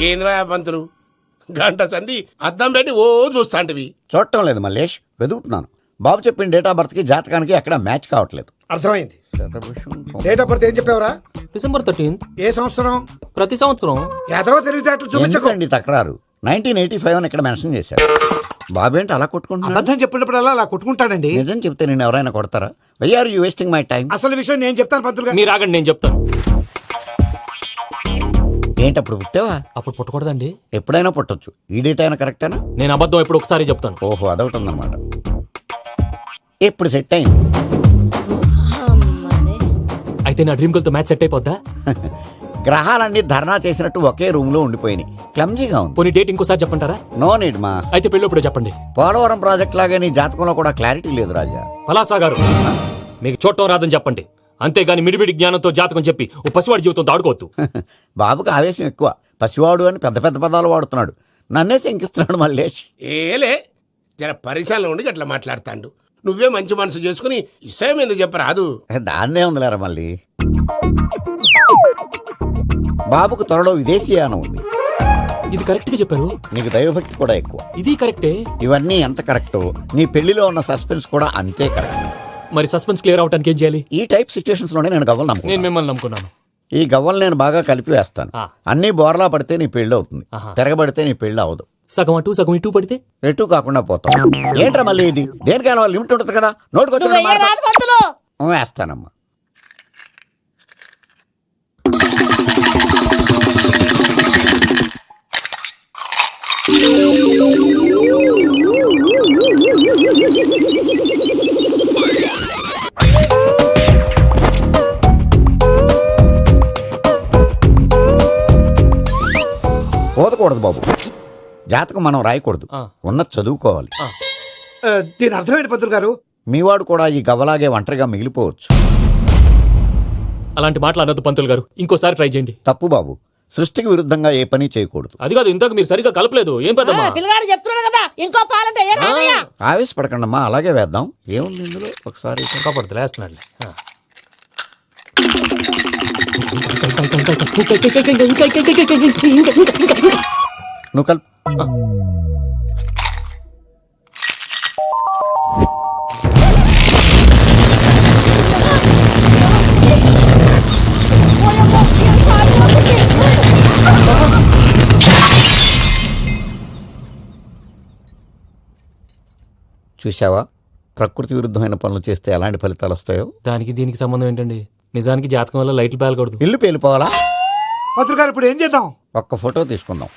ఏంది పంతులు గంట సంధి అద్దం పెట్టి ఓ చూస్తాంటివి. చూడటం లేదు మల్లేష్, వెతుకుతున్నాను. బాబు చెప్పిన డేట్ ఆఫ్ బర్త్ కి జాతకానికి ఎక్కడ మ్యాచ్ కావట్లేదు. అర్థమైంది. డేట్ ఆఫ్ బర్త్ ఏం చెప్పావురా? December 13th. ఏ సంవత్సరం? ప్రతి సంవత్సరం. ఎదవ తెలివితేటలు చూపించకండి. ఎందుకండి తక్రారు? 1985 అని ఇక్కడ మెన్షన్ చేశాడు. బాబు ఏంటి అలా కొట్టుకుంటున్నాడు? అబద్ధం చెప్పినప్పుడల్లా అలా కొట్టుకుంటాడండి. నిజం చెప్తే నేను ఎవరైనా కొడతారా? Why are you wasting my time? అసలు విషయం నేను చెప్తాను పంతులు గారు. మీరు ఆగండి, నేను చెప్తాను. ఏంటి అప్పుడు పుట్టావా? అప్పుడు పుట్టకూడదండి. ఎప్పుడైనా పుట్టొచ్చు. ఈ డేట్ అయినా కరెక్టేనా? నేను అబద్ధం ఎప్పుడు ఒకసారి చెప్తాను. ఓహో, అదొకటి ఉందన్నమాట. ఇప్పుడు సెట్ అయింది. అయితే నా డ్రీమ్ గర్ల్ తో మ్యాచ్ సెట్ అయిపోద్దా? గ్రహాలన్నీ ధర్నా చేసినట్టు ఒకే రూమ్ లో ఉండిపోయినాయి. క్లమ్జీగా ఉంది. పోనీ డేట్ ఇంకోసారి చెప్పంటారా? నో నీడ్ మా. అయితే పెళ్ళప్పుడు చెప్పండి. పోలవరం ప్రాజెక్ట్ లాగే నీ జాతకంలో కూడా క్లారిటీ లేదు రాజా. పలాసా గారు, మీకు చూడటం రాదని చెప్పండి. అంతేగాని మిడిమిడి జ్ఞానంతో జాతకం చెప్పి ఓ పసివాడి జీవితంతో ఆడుకోవద్దు. బాబుకి ఆవేశం ఎక్కువ. పసివాడు అని పెద్ద పెద్ద పదాలు వాడుతున్నాడు. నన్నే శంకిస్తున్నాడు మల్లేష్. ఏలే జర పరిశీలన ఉండి అట్లా మాట్లాడతాండు. నువ్వే మంచి మనసు చేసుకుని ఇష్టం ఎందుకు చెప్పరాదు? దాన్నే ఉందిలేరా మళ్ళీ. బాబుకు త్వరలో విదేశీయానం ఉంది. ఇది కరెక్ట్ గా చెప్పారు. నీకు దైవభక్తి కూడా ఎక్కువ. ఇది కరెక్టే. ఇవన్నీ ఎంత కరెక్టో నీ పెళ్లిలో ఉన్న సస్పెన్స్ కూడా అంతే కరెక్ట్. మరి సస్పెన్స్ క్లియర్ అవడానికి ఏం చేయాలి? ఈ టైప్ సిచ్యువేషన్స్ లోనే నేను గవ్వలు నేను నమ్ముకున్నాను. మిమ్మల్ని నమ్ముకున్నాను. ఈ గవ్వలు నేను బాగా కలిపి వేస్తాను. అన్ని బోర్లా పడితే నీ పెళ్లి అవుతుంది. తిరగబడితే నీ పెళ్లి అవదు. సగం అటు సగం ఇటు పడితే ఎటు కాకుండా పోతాం. ఏంట్రా మళ్ళీ ఇది? దేనికైనా లిమిట్ ఉంటుంది కదా. నోటుకొచ్చి వేస్తానమ్మా. పోదకూడదు బాబు. జాతకం మనం రాయకూడదు, ఉన్నది చదువుకోవాలి. దీని అర్థమైంది పంతులు గారు. మీవాడు కూడా ఈ గవ్వలాగే ఒంటరిగా మిగిలిపోవచ్చు. అలాంటి మాటలు అనొద్దు పంతులు గారు. ఇంకోసారి ట్రై చేయండి. తప్పు బాబు. సృష్టికి విరుద్ధంగా ఏ పని చేయకూడదు. అది కాదు, ఇంతకు మీరు సరిగా కలపలేదు. ఏం పెద్దమ్మా? పిల్లగాడు చెప్తున్నాడు కదా, ఇంకో పాలంటే ఆవేశపడకండమ్మా, అలాగే వేద్దాం. ఏముంది ఇందులో? ఒకసారి కాపాడుతు వేస్తున్నాడు. నువ్వు కల్. చూసావా, ప్రకృతి విరుద్ధమైన పనులు చేస్తే ఎలాంటి ఫలితాలు వస్తాయో. దానికి దీనికి సంబంధం ఏంటండి? నిజానికి జాతకం వల్ల లైట్లు పేలకూడదు. ఇల్లు పేలిపోవాలా? పంతులు గారు ఇప్పుడు ఏం చేద్దాం? ఒక్క ఫోటో తీసుకుందాం.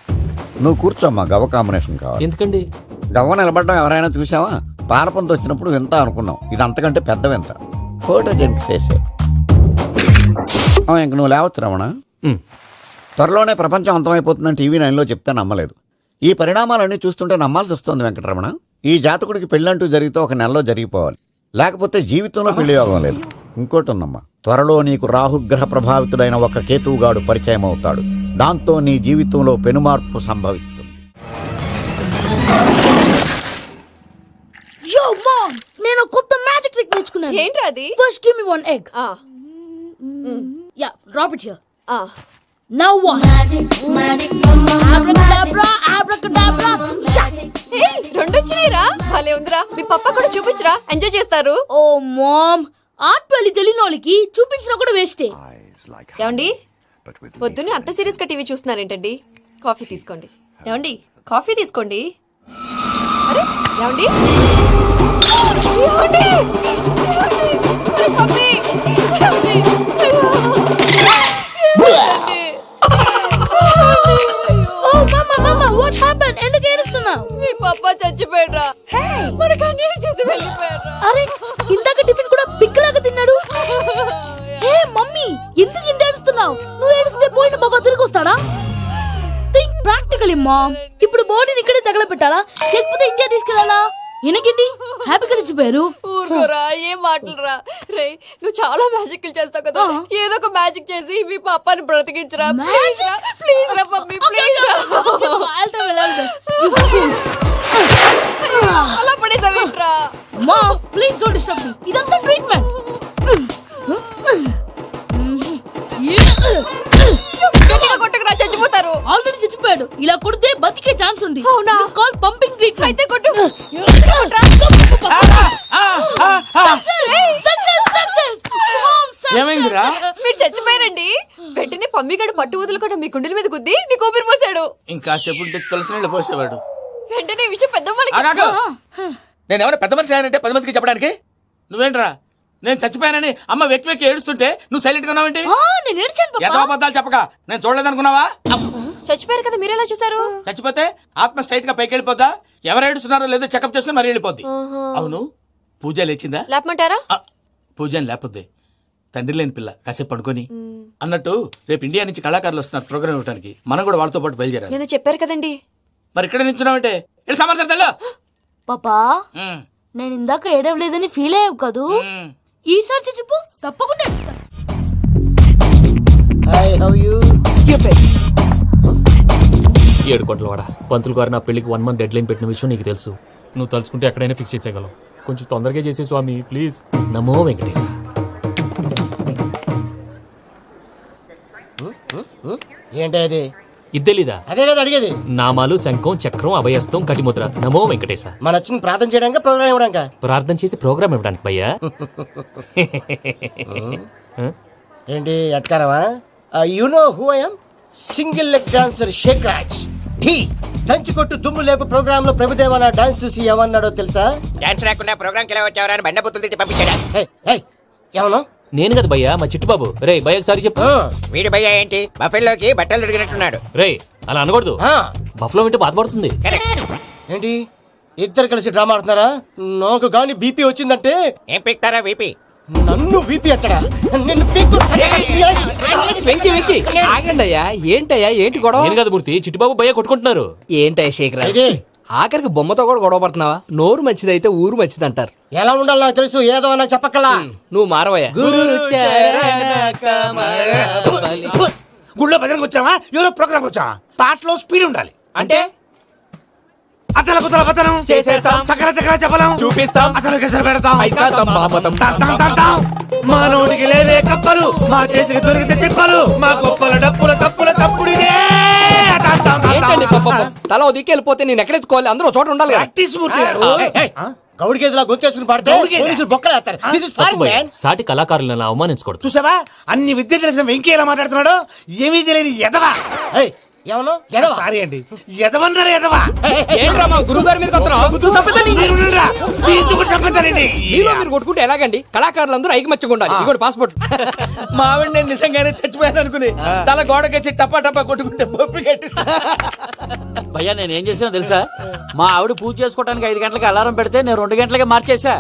నువ్వు కూర్చోమ్మా. గవ్వ కాంబినేషన్ కావాలి. ఎందుకండి? గవ్వ నిలబడ్డం ఎవరైనా చూసావా? పాలపంత వచ్చినప్పుడు వింత అనుకున్నాం. ఇది అంతకంటే పెద్ద వింత. ఫోటో జెనిక్ చేసే. ఇంక నువ్వు లేవచ్చు రమణ. త్వరలోనే ప్రపంచం అంతమైపోతుందని టీవీ 9లో చెప్తే నమ్మలేదు. ఈ పరిణామాలన్నీ చూస్తుంటే నమ్మాల్సి వస్తుంది వెంకటరమణ. ఈ జాతకుడికి పెళ్ళంటూ జరిగితే ఒక నెలలో జరిగిపోవాలి, లేకపోతే జీవితంలో పెళ్లి యోగం లేదు. ఇంకోటి ఉందమ్మా, త్వరలో నీకు రాహుగ్రహ ప్రభావితుడైన ఒక కేతువుగాడు పరిచయం అవుతాడు. దాంతో నీ జీవితంలో పెనుమార్పు సంభవిస్తుంది. యో మామ్, నేను కొత్త మ్యాజిక్ ట్రిక్ నేర్చుకున్నాను. ఏంట్రా అది? First give me one egg. Yeah, drop it here. Now what? Abracadabra, abracadabra. Hey, రెండు వచ్చినాయిరా. భలే ఉందిరా. మీ పప్ప కూడా చూపించరా, ఎంజాయ్ చేస్తారు. ఓ మామ్, ఆర్ట్ పెళ్లి తెలియని వాళ్ళకి చూపించినా కూడా వేస్టే. ఏమండి, పొద్దున్నే అంత సీరియస్ గా టీవీ చూస్తున్నారేంటండి? కాఫీ తీసుకోండి. ఏమండి, కాఫీ తీసుకోండి. అరే ఏమండి, ఏమండి? కాఫీ, ఏమండి? ఓ మమ్మ మమ్మ, వాట్ హ్యాపెండ్? ఎందుకు ఏడుస్తున్నావు? మీ పప్ప చచ్చిపోయాడ్రా. మనకు అన్యాయం చేసి వెళ్ళిపోయాడ్రా. అరే, ఇందాక టిఫిన్ కూడా పిక్కలాగా తిన్నాడు. హే మమ్మీ, ఎందుకు ఇంత ఏడుస్తున్నావు? నువ్వు ఏడిస్తే పోయిన బాబా తిరిగి వస్తాడా? Think practically ma'am. ఇప్పుడు బాడీని ఇక్కడే తగలబెట్టాలా, లేకపోతే ఇండియా తీసుకెళ్లాలా? ఎనకండి హ్యాపీగా చచ్చిపోయారు. ఊరుకోరా, ఏం మాటలురా. రే, నువ్వు చాలా మ్యాజిక్లు చేస్తావు కదా, ఏదో ఒక మ్యాజిక్ చేసి మీ పాపాని బ్రతికించరా. ప్లీజ్ రా మమ్మీ, ప్లీజ్ రా. అలా పడేసావేంట్రా? మా ప్లీజ్ డోంట్ డిస్టర్బ్ మీ. ఇదంతా ట్రీట్మెంట్. కొట్టకరా, చచ్చిపోతారు. ఆల్రెడీ చచ్చిపోయాడు. ఇలా కొడితే బతికే ఛాన్స్ ఉంది. అవునా? Call pumping treatment. అయితే కొట్టు. ఏమైందిరా? మీరు చచ్చిపోయారండి. వెంటనే పమ్మిగాడు పట్టు వదులుకుండా మీ గుండెల మీద గుద్ది మీకు ఊపిరి పోసాడు. ఇంకా సేపు ఉంటే తులసి నీళ్ళు పోసేవాడు. వెంటనే ఈ విషయం పెద్దవాళ్ళకి ఆగాగు. నేను ఎవరైనా పెద్ద మనిషి అయ్యానంటే 10 మందికి చెప్పడానికి? నువ్వేంట్రా నేను చచ్చిపోయానని అమ్మ వెక్కి వెక్కి ఏడుస్తుంటే నువ్వు సైలెంట్ గా ఉన్నావేంటి? నేను ఏడ్చాను పాపా. ఎంతో అబద్ధాలు చెప్పక నేను చూడలేదనుకున్నావా? చచ్చిపోయారు కదా మీరెలా చూసారు? చచ్చిపోతే ఆత్మ స్ట్రైట్ గా పైకి వెళ్ళిపోద్దా? ఎవరు ఏడుస్తున్నారో లేదో చెకప్ చేసుకుని మరీ వెళ్ళిపోద్ది. అవును, పూజ లేచిందా? లేపమంటారా? పూజ అని లేకపోద్ది. తండ్రి లేని పిల్ల కాసేపు పడుకొని అన్నట్టు రేపు ఇండియా నుంచి కళాకారులు వస్తున్నారు ప్రోగ్రామ్ ఇవ్వడానికి. మనం కూడా వాళ్ళతో పాటు బయలుదేరాలి. నేను చెప్పారు కదండి. మరి ఇక్కడ నిల్చున్నావంటే వెళ్ళి సమాధానం పాపా నేను ఇందాక ఏడవలేదని ఫీల్ అయ్యావు కదూ. ఈసారి చచ్చిపో తప్పకుండా ఏడుస్తా. 7 కోట్ల వాడ పంతులు గారు నా పెళ్లికి 1 month డెడ్ లైన్ పెట్టిన విషయం నీకు తెలుసు. నువ్వు తలుచుకుంటే ఎక్కడైనా ఫిక్స్ చేసేయగలవు. కొంచెం తొందరగా చేసే స్వామి ప్లీజ్. నమో వెంకటేశ. ఏంటి అది? ఇది తెలీదా? అదే కదా అడిగేది. నామాలు శంఖం చక్రం అభయస్తం కటిముద్ర. నమో వెంకటేశ. మన వచ్చింది ప్రార్థన చేయడానికి ప్రోగ్రామ్ ఇవ్వడానిక? ప్రార్థన చేసి ప్రోగ్రామ్ ఇవ్వడానికి భయ్యా. ఏంటి ఎట్కారవా? You know who I am? Single leg dancer Shake Raj. ఢీ దంచి కొట్టు దుమ్ము లేపు ప్రోగ్రామ్ లో ప్రభుదేవ నా డాన్స్ చూసి ఏమన్నాడో తెలుసా? డాన్స్ రాకుండా ప్రోగ్రామ్కి ఎలా వచ్చావరా అని బండ బుద్ధులు తిట్టి పంపించాడా? ఏమన్నా? నేను కదా భయ్యా, మా చిట్టుబాబు. రే భయ్య ఒకసారి చెప్పు. వీడి భయ్య ఏంటి బఫెల్లోకి బట్టలు తిరిగినట్టున్నాడు. రే అలా అనకూడదు. బఫ్లో వింటే బాధపడుతుంది. ఏంటి ఇద్దరు కలిసి డ్రామా ఆడుతున్నారా? నాకు గాని బీపీ వచ్చిందంటే ఏం పీక్తారా వీపీ? నన్ను బీపీ అట్టడా? నిన్ను వెంకి వెంకి ఆగండి అయ్యా. ఏంటయ్యా ఏంటి గొడవ? నేను కదా మూర్తి, చిట్టుబాబు భయ్య కొట్టుకుంటున్నారు. ఏంటయ్యా శేఖర్ ఆఖరికి బొమ్మతో కూడా గొడవ పడుతున్నావా? నోరు మంచిదైతే ఊరు మంచిది అంటారు. ఎలా ఉండాలో నాకు తెలుసు, ఏదో నాకు చెప్పక్కలా. నువ్వు మారవయ్యా. గుళ్ళో భజనకు వచ్చావా? ఎవరో ప్రోగ్రామ్ వచ్చావా? పాటలో స్పీడ్ ఉండాలి. అంటే అతల కుతల పతనం చేసేస్తాం, సకల దగ్గర చెప్పలేం, చూపిస్తాం, అసలు గసలు పెడతాం. అయితాం, బాపతం. మా నోటికి లేవే కప్పలు, మా చేతికి దొరికితే తిప్పలు, మా గొప్పల డప్పుల తప్పుల తప్పుడిదే. ఏంటండి పాపం? తల ఓ దిక్కు వెళ్ళిపోతే నేను ఎక్కడెత్తుకోవాలి? అందరూ చోట ఉండాలి కదా. ప్రాక్టీస్ మూర్తి గారు. గౌడి గేదెలా గొంతేసుకుని పాడితే పోలీసులు బొక్కలు వేస్తారు. This is తప్పు foreign, భయ్యా. man. సాటి కళాకారులను అవమానించకూడదు. చూసావా అన్ని విద్య తెలిసిన వెంకీ ఎలా మాట్లాడుతున్నాడు? ఏమీ తెలియని ఎదవా. ఏమను? సారీ అండి, ఎదవన్నారు ఎదవా. ఏంట్రా మా గురువు గారి మీద చంపుతారండి. మీలో మీరు కొట్టుకుంటే ఎలాగండి? కళాకారులందరూ ఐకమత్యంగా ఉండాలి. ఇదిగోటి పాస్పోర్ట్. మా ఆవిడ నేను నిజంగానే చచ్చిపోయాను అనుకుని తల గోడకొచ్చి టపా టపా కొట్టుకుంటే బొప్పి కట్టి. భయ్యా నేనేం చేసినా తెలుసా? మా ఆవిడ పూజ చేసుకోవడానికి 5 గంటలకి అలారం పెడితే నేను 2 గంటలకి మార్చేసా.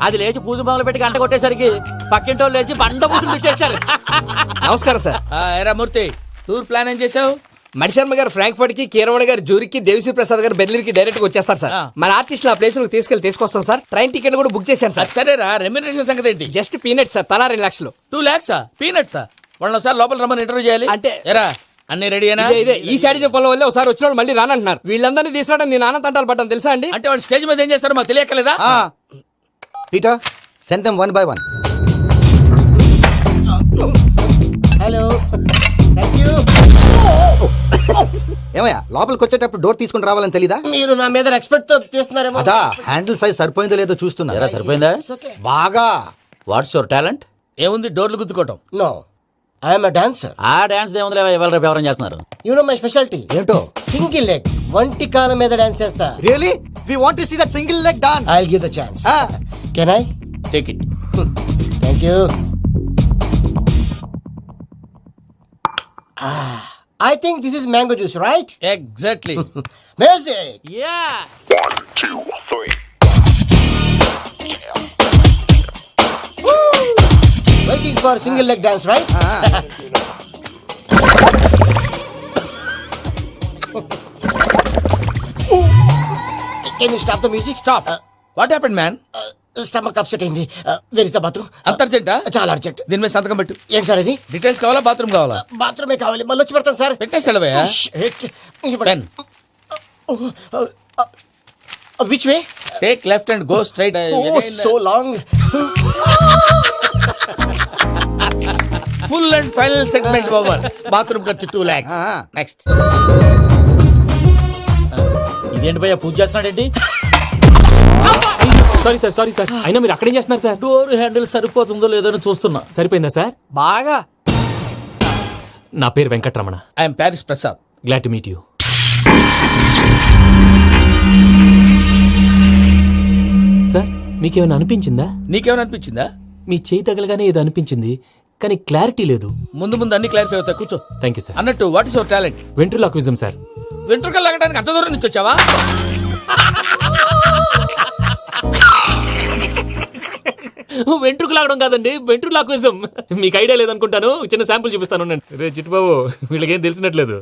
అది లేచి పూజ మొదలు పెట్టి గంట కొట్టేసరికి పక్కింటోళ్ళు లేచి బండ పూజలు పెట్టేశారు. నమస్కారం సార్. ఏరా మూర్తి, టూర్ ప్లాన్ ఏం చేసావు? మణిశర్మ గారు ఫ్రాంక్ఫర్ట్ కి, కీరవాణ గారు జూరికి, దేవిశ్రీ ప్రసాద్ గారు బెర్లిన్ కి డైరెక్ట్ గా వచ్చేస్తారు సార్. మన ఆర్టిస్ట్ ఆ ప్లేస్ తీసుకొస్తాం సార్. ట్రైన్ టికెట్ కూడా బుక్ చేశాను సార్. సరేరా, రెమ్యూనరేషన్ సంగతి ఏంటి? జస్ట్ పీనట్స్ సార్, తలా 2 లక్షలు. 2 lakhs పీనట్సా? వాళ్ళని ఒకసారి లోపల రమ్మని ఇంటర్వ్యూ చేయాలి. అంటే ఎరా అన్ని రెడీ అయినా? ఇదే ఈ సైడ్ చెప్పడం వల్ల ఒకసారి వచ్చిన వాళ్ళు మళ్ళీ రానంటున్నారు. వీళ్ళందరినీ తీసుకురావడం నేను నాన్న తంటాలు పడ్డాను తెలుసా అండి? అంటే వాళ్ళు స్టేజ్ మీద ఏం చేస్తారో మాకు తెలియకలేదా? Peter send them 1 by 1. Hello, thank you. ఏమయ్యా లోపలికి వచ్చేటప్పుడు డోర్ తీసుకుని రావాలని తెలీదా? మీరు నా మీద ఎక్స్పెక్ట్ తో తీస్తున్నారేమో. అదా హ్యాండిల్ సైజ్ సరిపోయిందో లేదో చూస్తున్నా. సరిపోయిందా? బాగా. What's your talent? ఏముంది, డోర్లు గుద్దుకోవటం. No, I'm dancer. ఆ డాన్స్ దేవుందిలే, ఇవాళ రేపు ఎవరైనా చేస్తున్నారు. యు నో మై స్పెషాలిటీ ఏంటో? సింగిల్ లెగ్, వంటి కాలం మీద డాన్స్ చేస్తా. Really we want to see that single leg dance. I will give the chance. Can I? Take it. Thank you. I think this is mango juice, right? Exactly. Music. Yeah. Waiting for single leg dance, right? Can you stop the music? Stop. What happened, man? Stomach upset అయింది. Where is the bathroom? అంత అర్జెంటా? చాలా urgent. దీని మీద సంతకం పెట్టు. ఏంటి sir ఇది? Details కావాలా, బాత్రూమ్ కావాలా? బాత్రూమే కావాలి, మళ్ళీ వచ్చి పెడతాను సార్. పెట్టేసి వెళ్ళవయ్యా. Pen. Which way? Take left and go straight. Oh, so long. Full and final segment over. Bathroom ఖర్చు 2 lakhs. Next. అదేంటి భయ్యా పూజ చేస్తున్నాడేంటి? సారీ సార్ అయినా మీరు అక్కడేం చేస్తున్నారు సార్? డోర్ హ్యాండిల్ సరిపోతుందో లేదో అని చూస్తున్నా. సరిపోయిందా సార్? బాగా. నా పేరు Venkatramana. I'm Paris Prasad. Glad to meet you. Sir మీకేమైనా అనిపించిందా? నీకేమైనా అనిపించిందా? మీ చేయి తగలగానే ఏదో అనిపించింది, కానీ క్లారిటీ లేదు. ముందు ముందు అన్ని క్లారిఫై అవుతాయి, కూర్చో. Thank you sir. అన్నట్టు what is your talent? Ventriloquism sir. వెంట్రుకలు లాగడానికి అంత దూరం నుంచి వచ్చావా? వెంట్రుకు లాగడం కాదండి, వెంట్రులాక్విజం. మీకు ఐడియా లేదనుకుంటాను, చిన్న శాంపుల్ చూపిస్తాను. రే చిట్టుబాబు, వీళ్ళకేం తెలిసినట్లేదు.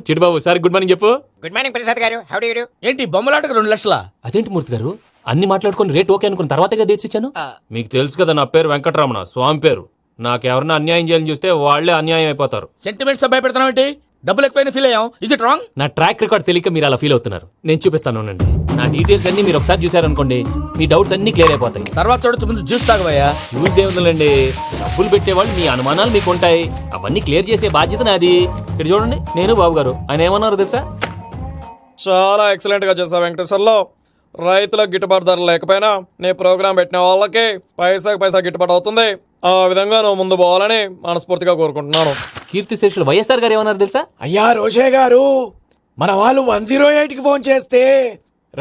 చిట్టుబాబు సార్ గుడ్ మార్నింగ్ చెప్పు. Good morning Prasad garu. How do you do? ఏంటి బొమ్మలాటకు 2 లక్షలా? అదేంటి మూర్తి గారు, అన్ని మాట్లాడుకుని రేట్ ఓకే అనుకున్న తర్వాతగా డేట్స్ ఇచ్చాను. మీకు తెలుసు కదా నా పేరు వెంకటరమణ, స్వామి పేరు. నాకెవరన్నా అన్యాయం చేయాలని చూస్తే వాళ్లే అన్యాయం అయిపోతారు. సెంటిమెంట్స్ తో భయపెడతావు ఏంటి? డబ్బులు ఎక్కువైనా ఫీల్ అయ్యాం. Is it wrong? నా ట్రాక్ రికార్డ్ తెలియక మీరు అలా ఫీల్ అవుతున్నారు. నేను చూపిస్తాను ఉండండి. నా డీటెయిల్స్ అన్ని మీరు ఒకసారి చూసారనుకోండి, మీ డౌట్స్ అన్ని క్లియర్ అయిపోతాయి. తర్వాత చూడొచ్చు, ముందు జ్యూస్ తాగవయ్యా. చూస్తే ఉందండి, డబ్బులు పెట్టేవాళ్ళు మీ అనుమానాలు మీకు ఉంటాయి, అవన్నీ క్లియర్ చేసే బాధ్యత నాది. ఇక్కడ చూడండి, నేను బాబు గారు. ఆయన ఏమన్నారు తెలుసా? చాలా ఎక్సలెంట్ గా చేసావు వెంకటేశ్వర్లో. రైతులకు గిట్టుబాటు ధర లేకపోయినా నీ ప్రోగ్రాం పెట్టిన వాళ్ళకి పైసాకి పైసా గిట్టుబాటు అవుతుంది. ఆ విధంగా నువ్వు ముందు పోవాలని మనస్ఫూర్తిగా కోరుకుంటున్నాను. కీర్తి శేషులు వైఎస్ఆర్ గారు ఏమన్నారు తెలుసా? అయ్యా రోషే గారు, మన వాళ్ళు 108కి ఫోన్ చేస్తే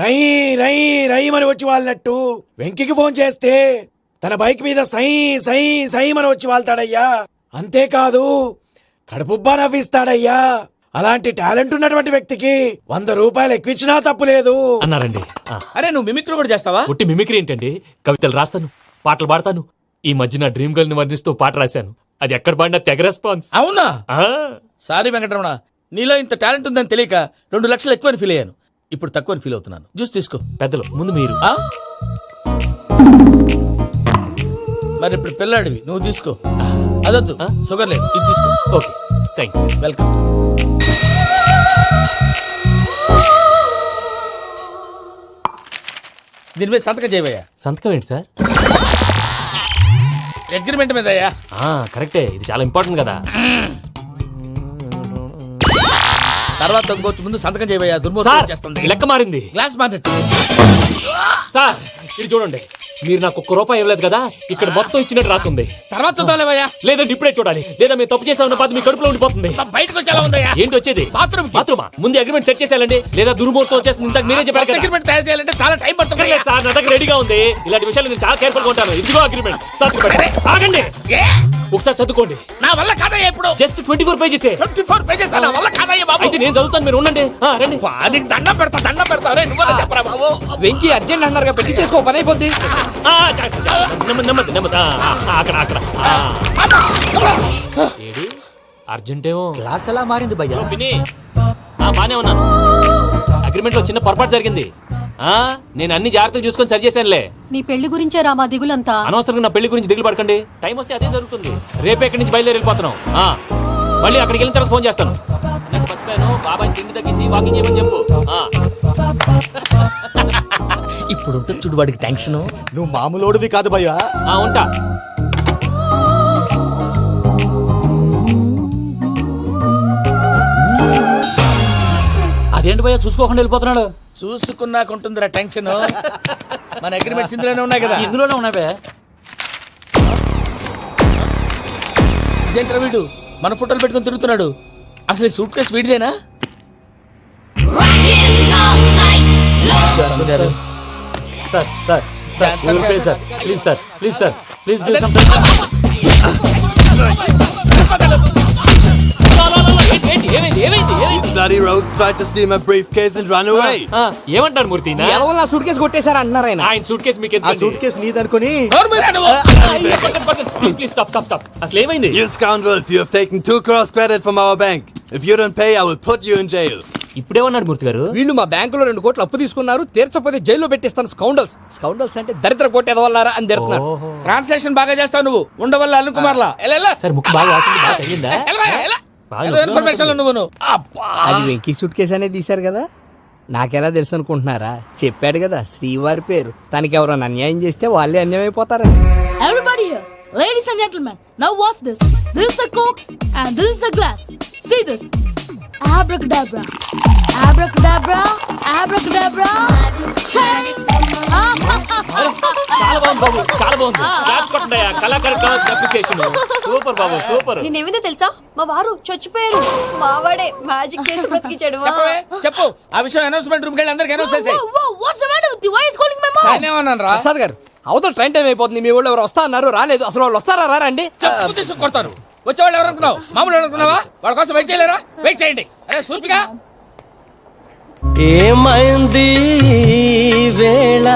రై రై రై అని వచ్చి వాళ్ళనట్టు, వెంకికి ఫోన్ చేస్తే తన బైక్ మీద సై సై సై అని వచ్చి వాళ్తాడయ్యా. అంతేకాదు కడుపుబ్బా నవ్విస్తాడయ్యా. అలాంటి టాలెంట్ ఉన్నటువంటి వ్యక్తికి 100 రూపాయలు ఎక్కువచ్చినా తప్పు లేదు అన్నారండి. అరే నువ్వు మిమిక్రీ కూడా చేస్తావా? ఒట్టి మిమిక్రీ ఏంటండి, కవితలు రాస్తాను, పాటలు పాడతాను. ఈ మధ్య నా డ్రీమ్ గర్ల్ ని వర్ణిస్తూ పాట రాశాను, అది ఎక్కడ పాడినా తెగ రెస్పాన్స్. అవునా? ఆ, సారీ వెంకటరమణ, నీలో ఇంత టాలెంట్ ఉందని తెలియక 2 లక్షలు ఎక్కువని ఫీల్ అయ్యాను. ఇప్పుడు తక్కువని ఫీల్ అవుతున్నాను. జ్యూస్ తీసుకో. పెద్దలు ముందు మీరు. ఆ? మరి ఇప్పుడు పిల్లాడివి, నువ్వు తీసుకో. అదొద్దు, షుగర్ లేదు, ఇది తీసుకో. Okay thanks. వెల్కమ్. దీని మీద సంతకం చేయవయ్యా. సంతకం ఏంటి సార్? అగ్రిమెంట్ మీద అయ్యా. కరెక్టే, ఇది చాలా ఇంపార్టెంట్ కదా. తర్వాత ఇంకొచ్చి ముందు సంతకం చేయవయ్యా. సార్ దుర్మోహం చేస్తుంది. లెక్క మారింది. Glass market. సార్ ఇది చూడండి, మీరు నాకు ₹1 ఇవ్వలేదు కదా, ఇక్కడ మొత్తం ఇచ్చినట్టు రాస్తుంది. తర్వాత చూద్దాంలేవయ్యా. లేదంటే ఇప్పుడే చూడాలి, లేదా మీరు తప్పు చేసామన్న బాధ మీ కడుపులో ఉండిపోతుంది. బయటకు వచ్చేలా ఉందయ్యా. ఏంటి వచ్చేది? బాత్రూమ్ బాత్రూమా? ముందు అగ్రిమెంట్ సెట్ చేసేయాలండి, లేదా దుర్మూర్తం వచ్చేస్తుంది. ఇంతకు మీరే చెప్పారు కదా. అగ్రిమెంట్ తయారు చేయాలంటే చాలా టైం పడుతుంది. లేదు సార్, నా దగ్గర రెడీగా ఉంది. ఇలాంటి విషయాలు నేను చాలా కేర్ఫుల్ గా ఉంటాను. ఇదిగో అగ్రిమెంట్. ఆగండి, ఒకసారి చదువుకోండి. నా వల్ల కాదయ్యా. ఇప్పుడు జస్ట్ 24 పేజెస్. 24 పేజెస్ నా వల్ల కాదయ్యా బాబు. అయితే నేను చదువుతాను, మీరు ఉండండి. రండి. నీకు దండం పెడతా. రే నువ్వు చెప్పరా బాబు. వెంకీ అర్జెంట్ అన్నారుగా, పెట్టి చేసుకో, పని అయిపోద్ది. నెమ్మది. అక్కడ ఏడి అర్జెంటేమో. క్లాస్ ఎలా మారింది భయ్యా? బానే ఉన్నాను. అగ్రిమెంట్ లో చిన్న పొరపాటు జరిగింది. నేను అన్ని జాగ్రత్తలు చూసుకొని సరి చేశానులే. నీ పెళ్లి గురించే రా మా దిగులంతా. అనవసరంగా నా పెళ్లి గురించి దిగులు పడకండి. టైం వస్తే అదే జరుగుతుంది. రేపే ఇక్కడి నుంచి బయలుదేరి వెళ్ళిపోతున్నాం. మళ్ళీ అక్కడికి వెళ్ళిన తర్వాత ఫోన్ చేస్తాను. నాకు మర్చిపోయాను, బాబాయ్ తిండి తగ్గించి వాకింగ్ చేయమని చెప్పు. ఇప్పుడు ఉంటుంది చూడు వాడికి టెన్షన్. నువ్వు మామూలోడివి కాదు భయ్యా. ఉంటా. అదేంటి భయ్యా చూసుకోకుండా వెళ్ళిపోతున్నాడు? చూసుకున్నాకుంటుందిరా టెన్షన్. మన అగ్రిమెంట్స్ ఇందులోనే ఉన్నాయి కదా. ఇందులోనే ఉన్నాయి భయ్యా. ఇదేంట్రా వీడు మన ఫోటోలు పెట్టుకొని తిరుగుతున్నాడు? అసలు సూట్ కేసు వీడిదేనా? Please bloody rogues tried to steal my briefcase and run away. ఏమంటారు మూర్తి? నా సూట్ కేసు కొట్టేశారా అన్నారు ఆయన. ఆయన సూట్ కేసు మీకు ఆ సూట్ కేసు నీదనుకుని ప్లీజ్ స్టాప్. అసలు ఏమైంది? You scoundrels, you have taken 2 crores credit from our bank. If you don't pay, I will put you in jail. ఇప్పుడేమన్నాడు మూర్తి గారు? వీళ్ళు మా బ్యాంకులో 2 కోట్లు అప్పు తీసుకున్నారు, తీర్చపోతే జైల్లో పెట్టిస్తాను. స్కౌండల్స్ అంటే దరిద్ర కోట ఎదవల్లారా అని తిడుతున్నాడు. ట్రాన్సాక్షన్ బాగా చేస్తావు నువ్వు. ఉండవల్ల అల్లు కుమార్లా. సార్ ముక్కు బాగా వాసింది, బాగా తగిలిందా? ఇన్ఫర్మేషన్ నువ్వు. అది వెంకీ సూట్ కేసు అనేది తీశారు కదా, నాకెలా తెలుసు అనుకుంటున్నారా? చెప్పాడు కదా శ్రీవారి పేరు. తనకి ఎవరైనా అన్యాయం చేస్తే వాళ్ళే అన్యాయం అయిపోతారని. Everybody here, ladies and gentlemen, now watch this. This is a Coke and this is a glass. See this. Abracadabra. Abracadabra. Shine. చాలా బాగుంది బాబు, చాలా బాగుంది. క్లాప్స్ కొట్టండి, కళాకారు అప్రిసియేషన్. సూపర్ బాబు, సూపర్. నేనేమిందో తెలుసా మా వారు చచ్చిపోయారు మావాడే మ్యాజిక్ చేసి బ్రతికించాడు చెప్పవే, చెప్పు ఆ విషయం అనౌన్స్మెంట్ రూమ్ కి అందరికి అనౌన్స్ చేసేయ్. Whoa, what's the matter with you? Why is calling my mom? నేనేమన్నాను రా? ప్రసాద్ గారు అవతల ట్రైన్ టైం అయిపోతుంది, మీ ఊళ్ళో ఎవరు వస్తా అన్నారు, రాలేదు. అసలు వాళ్ళు వస్తారా రారా అండి? చెప్పు తీసుకు కొడతారు. వచ్చేవాళ్ళు ఎవరు అనుకున్నావు? మామూలు అనుకున్నావా? వాళ్ళ కోసం వెయిట్ చేయలేరా? వెయిట్ చేయండి. అరే సూపిగా ఏమైంది వేళ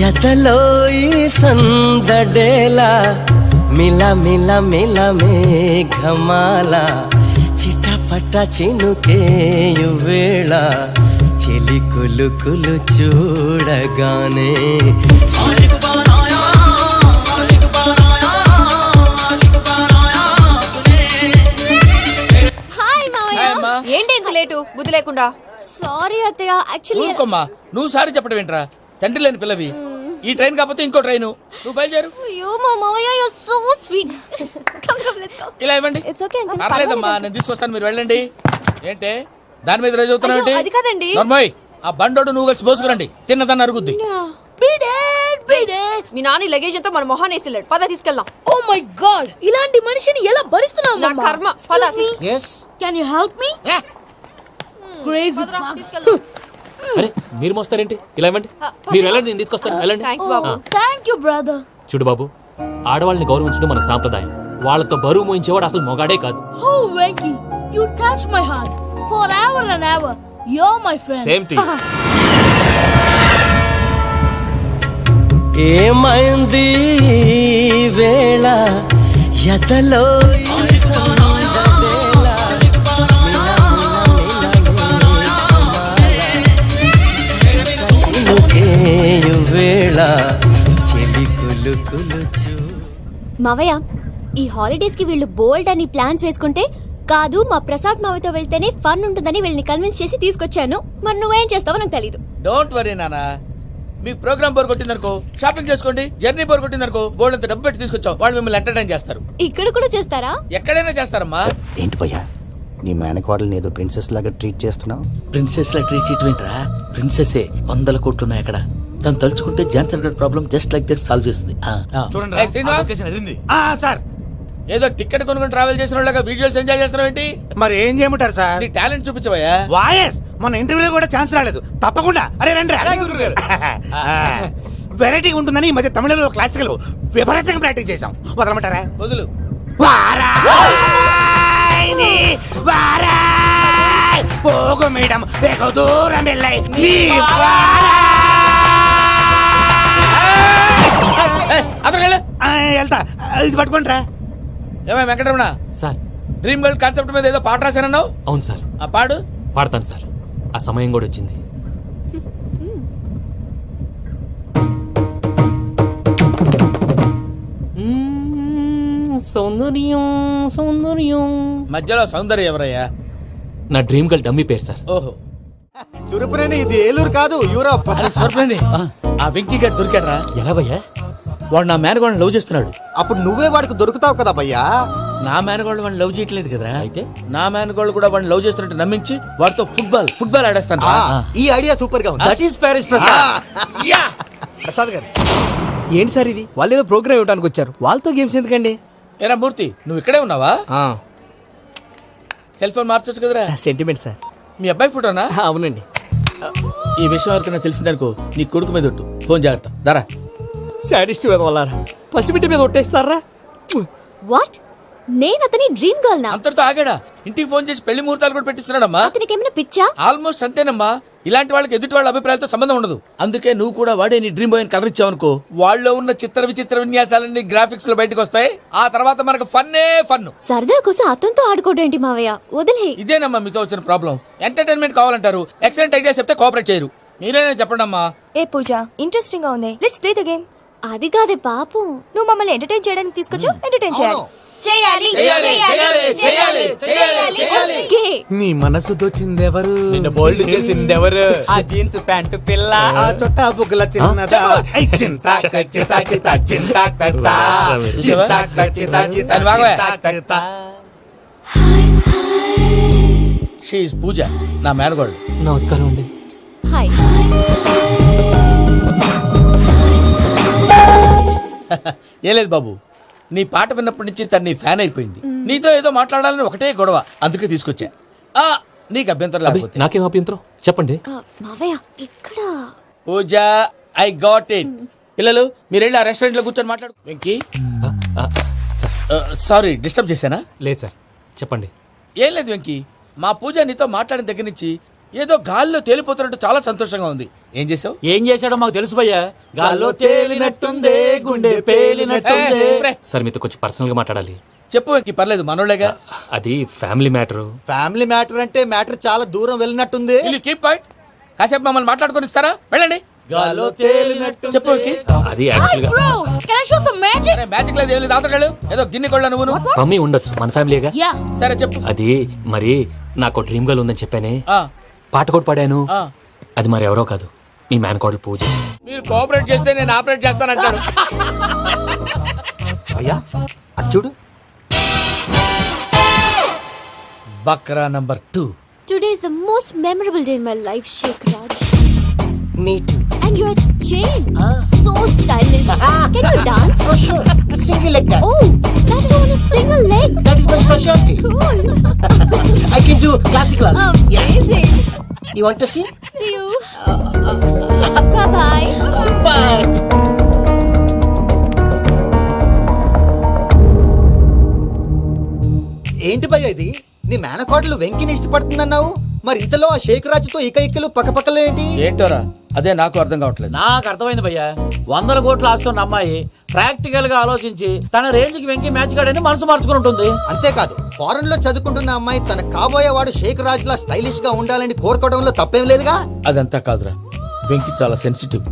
ఎతలో ఈ సందడేల మిల మిల మిల మేఘమాల చిటపట చినుకేయు వేళ చెలి కులు కులు చూడగానే ఏంటి ఇంత లేటు బుద్ధి లేకుండా Sorry, అత్తయ్య. Actually, ఊరుకోమ్మా, నువ్వు సారి చెప్పడం ఏంట్రా? తండ్రి లేని పిల్లవి. ఈ ట్రైన్ కాకపోతే ఇంకో ట్రైన్. నువ్వు బయలుదేరు. you, Mama, you're so sweet. Come, let's go. ఇలా ఇవ్వండి. It's okay. పర్లేదమ్మా, నేను తీసుకొస్తాను, మీరు వెళ్ళండి. ఏంటే దాని మీద రోజు అవుతున్నావు అయ్యో, అది కాదండి. నర్మోయ్, ఆ బండోడు నువ్వు కలిసి పోసుకురండి. తిన్నదాన్ని అరుగుద్ది. Beat it. మీ నాన్న లగేజ్ అంతా మన మొహాన్ని వేసిల్లాడు. పద తీసుకెళ్దాం. Oh my God. ఇలాంటి మనిషిని ఎలా భరిస్తున్నావు, నా Mama? కర్మ. పద yes Can you help me? Crazy. పదరా, తీసుకెళ్దాం. అరే మీరు మోస్తారేంటి? ఇలా ఇవ్వండి, మీరు వెళ్ళండి, నేను తీసుకొస్తాను. వెళ్ళండి. Thanks Babu. Thank you, brother. చూడు బాబు, ఆడవాళ్ళని గౌరవించడం మన సాంప్రదాయం. వాళ్ళతో బరువు మోయించేవాడు అసలు మొగాడే కాదు. Oh, Venky, you touch my heart forever and ever. You're my friend. Same to you. ఏమైంది వేళ ఎతలో ఈ సందడేల చినుకేయు వేళ చెలి కులు కులు చూ మావయ్య, ఈ హాలిడేస్ కి వీళ్ళు బోల్డ్ అని ప్లాన్స్ వేసుకుంటే కాదు మా ప్రసాద్ మావయ్యతో వెళ్తేనే ఫన్ ఉంటుందని వీళ్ళని కన్విన్స్ చేసి తీసుకొచ్చాను. మరి నువ్వేం చేస్తావో నాకు తెలీదు. డోంట్ వరీ నానా, మీకు ప్రోగ్రామ్ బోర్ కొట్టిందనుకో షాపింగ్ చేసుకోండి. జర్నీ బోర్ కొట్టిందనుకో బోర్డు అంత డబ్బు పెట్టి తీసుకొచ్చాం. వాళ్ళు మిమ్మల్ని ఎంటర్టైన్ చేస్తారు. ఇక్కడ కూడా చేస్తారా? ఎక్కడైనా చేస్తారమ్మా. ఏంటి భయ్యా, నీ మేనకోడల్ని ఏదో ప్రిన్సెస్ లాగా ట్రీట్ చేస్తున్నావు? ప్రిన్సెస్ లా ట్రీట్ చేయటమేంట్రా? ప్రిన్సెసే 100 కోట్లు ఉన్నాయి అక్కడ. తను తలుచుకుంటే జాన్సన్ గడ్ problem just like that solve చేస్తుంది. ఏయ్, శ్రీనివాస్, సార్, ఏదో టికెట్ కొనుక్కొని ట్రావెల్ చేసిన వాళ్ళగా వీడియోస్ ఎంజాయ్ చేస్తున్నావు ఏంటి? మరి ఏం చేయమంటారు సార్? నీ టాలెంట్ చూపించవయ్యా. వాయస్ మన ఇంటర్వ్యూలో కూడా ఛాన్స్ రాలేదు. తప్పకుండా. అరే రండి. వెరైటీ ఉంటుందని ఈ మధ్య తమిళంలో క్లాసికల్ విపరీతంగా ప్రాక్టీస్ చేశాం. వదలమంటారా? వదులు. వారాయని వారాయ్ పోగు మేడం వెగు దూరం వెళ్ళై నీ వెళ్తా. ఇది పట్టుకుంటారా? ఏమై Venkataramana, sir. Dream girl concept మీద ఏదో పాట రాశానన్నావు. అవును సార్. ఆ పాడు. పాడతాను సార్. ఆ సమయం కూడా వచ్చింది. సౌందర్యం సౌందర్యం. మధ్యలో సౌందర్య ఎవరయ్యా? నా డ్రీమ్ గర్ల్ డమ్మీ పేరు సార్. ఓహో, సురపురేని ఇది ఏలూరు కాదు, యూరోప్. అరే సూపరండి. ఆ వెంకీ గారు దొరికారా? ఎలా భయ్యా? వాడు నా మేనగోళ్ళని లవ్ చేస్తున్నాడు. అప్పుడు నువ్వే వాడికి దొరుకుతావు కదా భయ్యా. నా మేనగోళ్ళు వాడిని లవ్ చేయట్లేదు కదరా. అయితే నా మేనగోళ్ళు కూడా వాడిని లవ్ చేస్తున్నట్టు నమ్మించి వాడితో ఫుట్బాల్ ఆడేస్తాను. ఈ ఐడియా సూపర్ గా ఉంది. That is Paris Prasad. Prasad గారు ఏంటి సార్ ఇది? వాళ్ళు ఏదో ప్రోగ్రామ్ ఇవ్వడానికి వచ్చారు, వాళ్ళతో గేమ్స్ ఎందుకండి? ఏరా మూర్తి, నువ్వు ఇక్కడే ఉన్నావా? సెల్ ఫోన్ మార్చొచ్చు కదరా. Sentiment sir. మీ అబ్బాయి ఫోటోనా? అవునండి. ఈ విషయం ఎవరికైనా తెలిసిందనుకో నీ కొడుకు మీద ఒట్టు. ఫోన్ జాగ్రత్త. దారా. సాడిస్ట్ వాళ్ళారా, పసిబిడ్డ మీద ఒట్టేస్తారా? వాట్? నేను అతని డ్రీమ్ గర్ల్ నా? అంతటితో ఆగాడా? ఇంటికి ఫోన్ చేసి పెళ్లి ముహూర్తాలు కూడా పెట్టిస్తున్నాడమ్మా. అతనికి ఏమైనా పిచ్చా? ఆల్మోస్ట్ అంతేనమ్మా. ఇలాంటి వాళ్ళకి ఎదుటి వాళ్ళ అభిప్రాయాలతో సంబంధం ఉండదు. అందుకే నువ్వు కూడా వాడే నీ డ్రీమ్ బాయ్ కవర్ ఇచ్చావనుకో, వాళ్ళలో ఉన్న చిత్ర విచిత్ర విన్యాసాలన్నీ గ్రాఫిక్స్ లో బయటకు వస్తాయి. ఆ తర్వాత మనకు ఫన్నే ఫన్. సరదా కోసం అతనితో ఆడుకోవడం మావయ్య, వదిలే. ఇదేనమ్మా మీతో వచ్చిన ప్రాబ్లం. ఎంటర్టైన్మెంట్ కావాలంటారు, ఎక్సలెంట్ ఐడియా చెప్తే కోఆపరేట్ చేయరు. మీరేనా చెప్పండి అమ్మా. ఏ పూజ, ఇంట్రెస్టింగ్ గా ఉంది. Let's play the game. అది కాదే పాపం, నువ్వు మమ్మల్ని ఎంటర్టైన్ చేయడానికి తీసుకొచ్చు. ఎంటర్టైన్ చేయాలి. ఓకే. నీ మనసు దోచిందెవరు? నిన్ను బోల్డ్ చేసింది ఎవరు? ఆ జీన్స్ ప్యాంటు పిల్ల, ఆ చొట్టా బుగ్గల చిన్నదా. ఐ చింతా చితా చితా చింతా కత్తా. చూసావా? దాన్ని బాగోయ్. షీ ఈజ్ పూజ, నా మేనగోళ్ళు. నమస్కారం అండి. హాయ్ ఏ లేదు బాబు, నీ పాట విన్నప్పటి నుంచి తను నీ ఫ్యాన్ అయిపోయింది. నీతో ఏదో మాట్లాడాలని ఒకటే గొడవ, అందుకే తీసుకొచ్చా. నీకు అభ్యంతరం అబ్బే, లేకపోతే. నాకేం అభ్యంతరం చెప్పండి. మావయ్య ఇక్కడ పూజ, ఐ గాట్ ఇట్. పిల్లలు మీరు వెళ్ళి ఆ రెస్టారెంట్ లో కూర్చొని మాట్లాడు. వెంకీ, ఆ, సార్ సారీ డిస్టర్బ్ చేశానా? లేదు సార్ చెప్పండి. ఏం లేదు వెంకీ, మా పూజ నీతో మాట్లాడిన దగ్గర నుంచి ఏదో గాల్లో తేలిపోతున్నట్టు చాలా సంతోషంగా ఉంది. ఏం చేసావు? ఏం చేశాడో మాకు తెలుసు భయ్యా. గాల్లో తేలినట్టుందే, గుండె పేలినట్టుందే. సార్ మీతో కొంచెం పర్సనల్ గా మాట్లాడాలి. చెప్పు వెంకీ, పర్లేదు మనోళ్ళేగా. అది ఫ్యామిలీ మ్యాటరు. ఫ్యామిలీ మ్యాటర్ అంటే మ్యాటర్ చాలా దూరం వెళ్ళినట్టుంది. Keep point. కాసేపు మమ్మల్ని మాట్లాడుకొని ఇస్తారా? వెళ్ళండి. గాల్లో తేలినట్టు చెప్పు వెంకీ. అది యాక్చువల్ గా Bro, can I show some magic? సరే, మ్యాజిక్ లేదు ఏం లేదు, ఆతడాడు ఏదో గిన్నె కొళ్ళ నువ్వు. మమ్మీ ఉండొచ్చు, మన ఫ్యామిలీగా. Yeah. సరే చెప్పు. అది మరి నాకు డ్రీమ్ గర్ల్ ఉందని చెప్పానే, ఆ, పాట కూడా పాడాను. ఆ. అది మరి ఎవరో కాదు, మీ మ్యాన్ కోడలు పూజ. మీరు కోఆపరేట్ చేస్తే నేను ఆపరేట్ చేస్తానంటాడు. అయ్యా అది చూడు. బక్రా number 2. Today is the most memorable day in my life, Shake Raj. Me too. And your chain, so stylish. Can you dance? Oh, sure. Single leg dance. Oh, that too on a single leg. That is my specialty. Cool. I can do classical also. Amazing. You want to see? See you. Bye bye. Bye. ఏంటి భయ్య ఇది? నీ మేనకోడలు వెంకిని ఇష్టపడుతుందన్నావు, మరి ఇంతలో ఆ షేక్ రాజుతో ఇకలు పక్కపక్కలో ఏంటి? ఏంటోరా, అదే నాకు అర్థం కావట్లేదు. నాకు అర్థమైంది భయ్యా. 100 కోట్లు ఆస్తున్న అమ్మాయి ప్రాక్టికల్ గా ఆలోచించి తన రేంజ్ కి వెంకి మ్యాచ్ కాడని మనసు మార్చుకుని ఉంటుంది. అంతేకాదు, ఫారెన్ లో చదువుకుంటున్న అమ్మాయి తన కాబోయేవాడు షేక్ రాజ్ లా స్టైలిష్ గా ఉండాలని కోరుకోవడంలో తప్పేం లేదుగా. అదంతా కాదురా, వెంకి చాలా సెన్సిటివ్.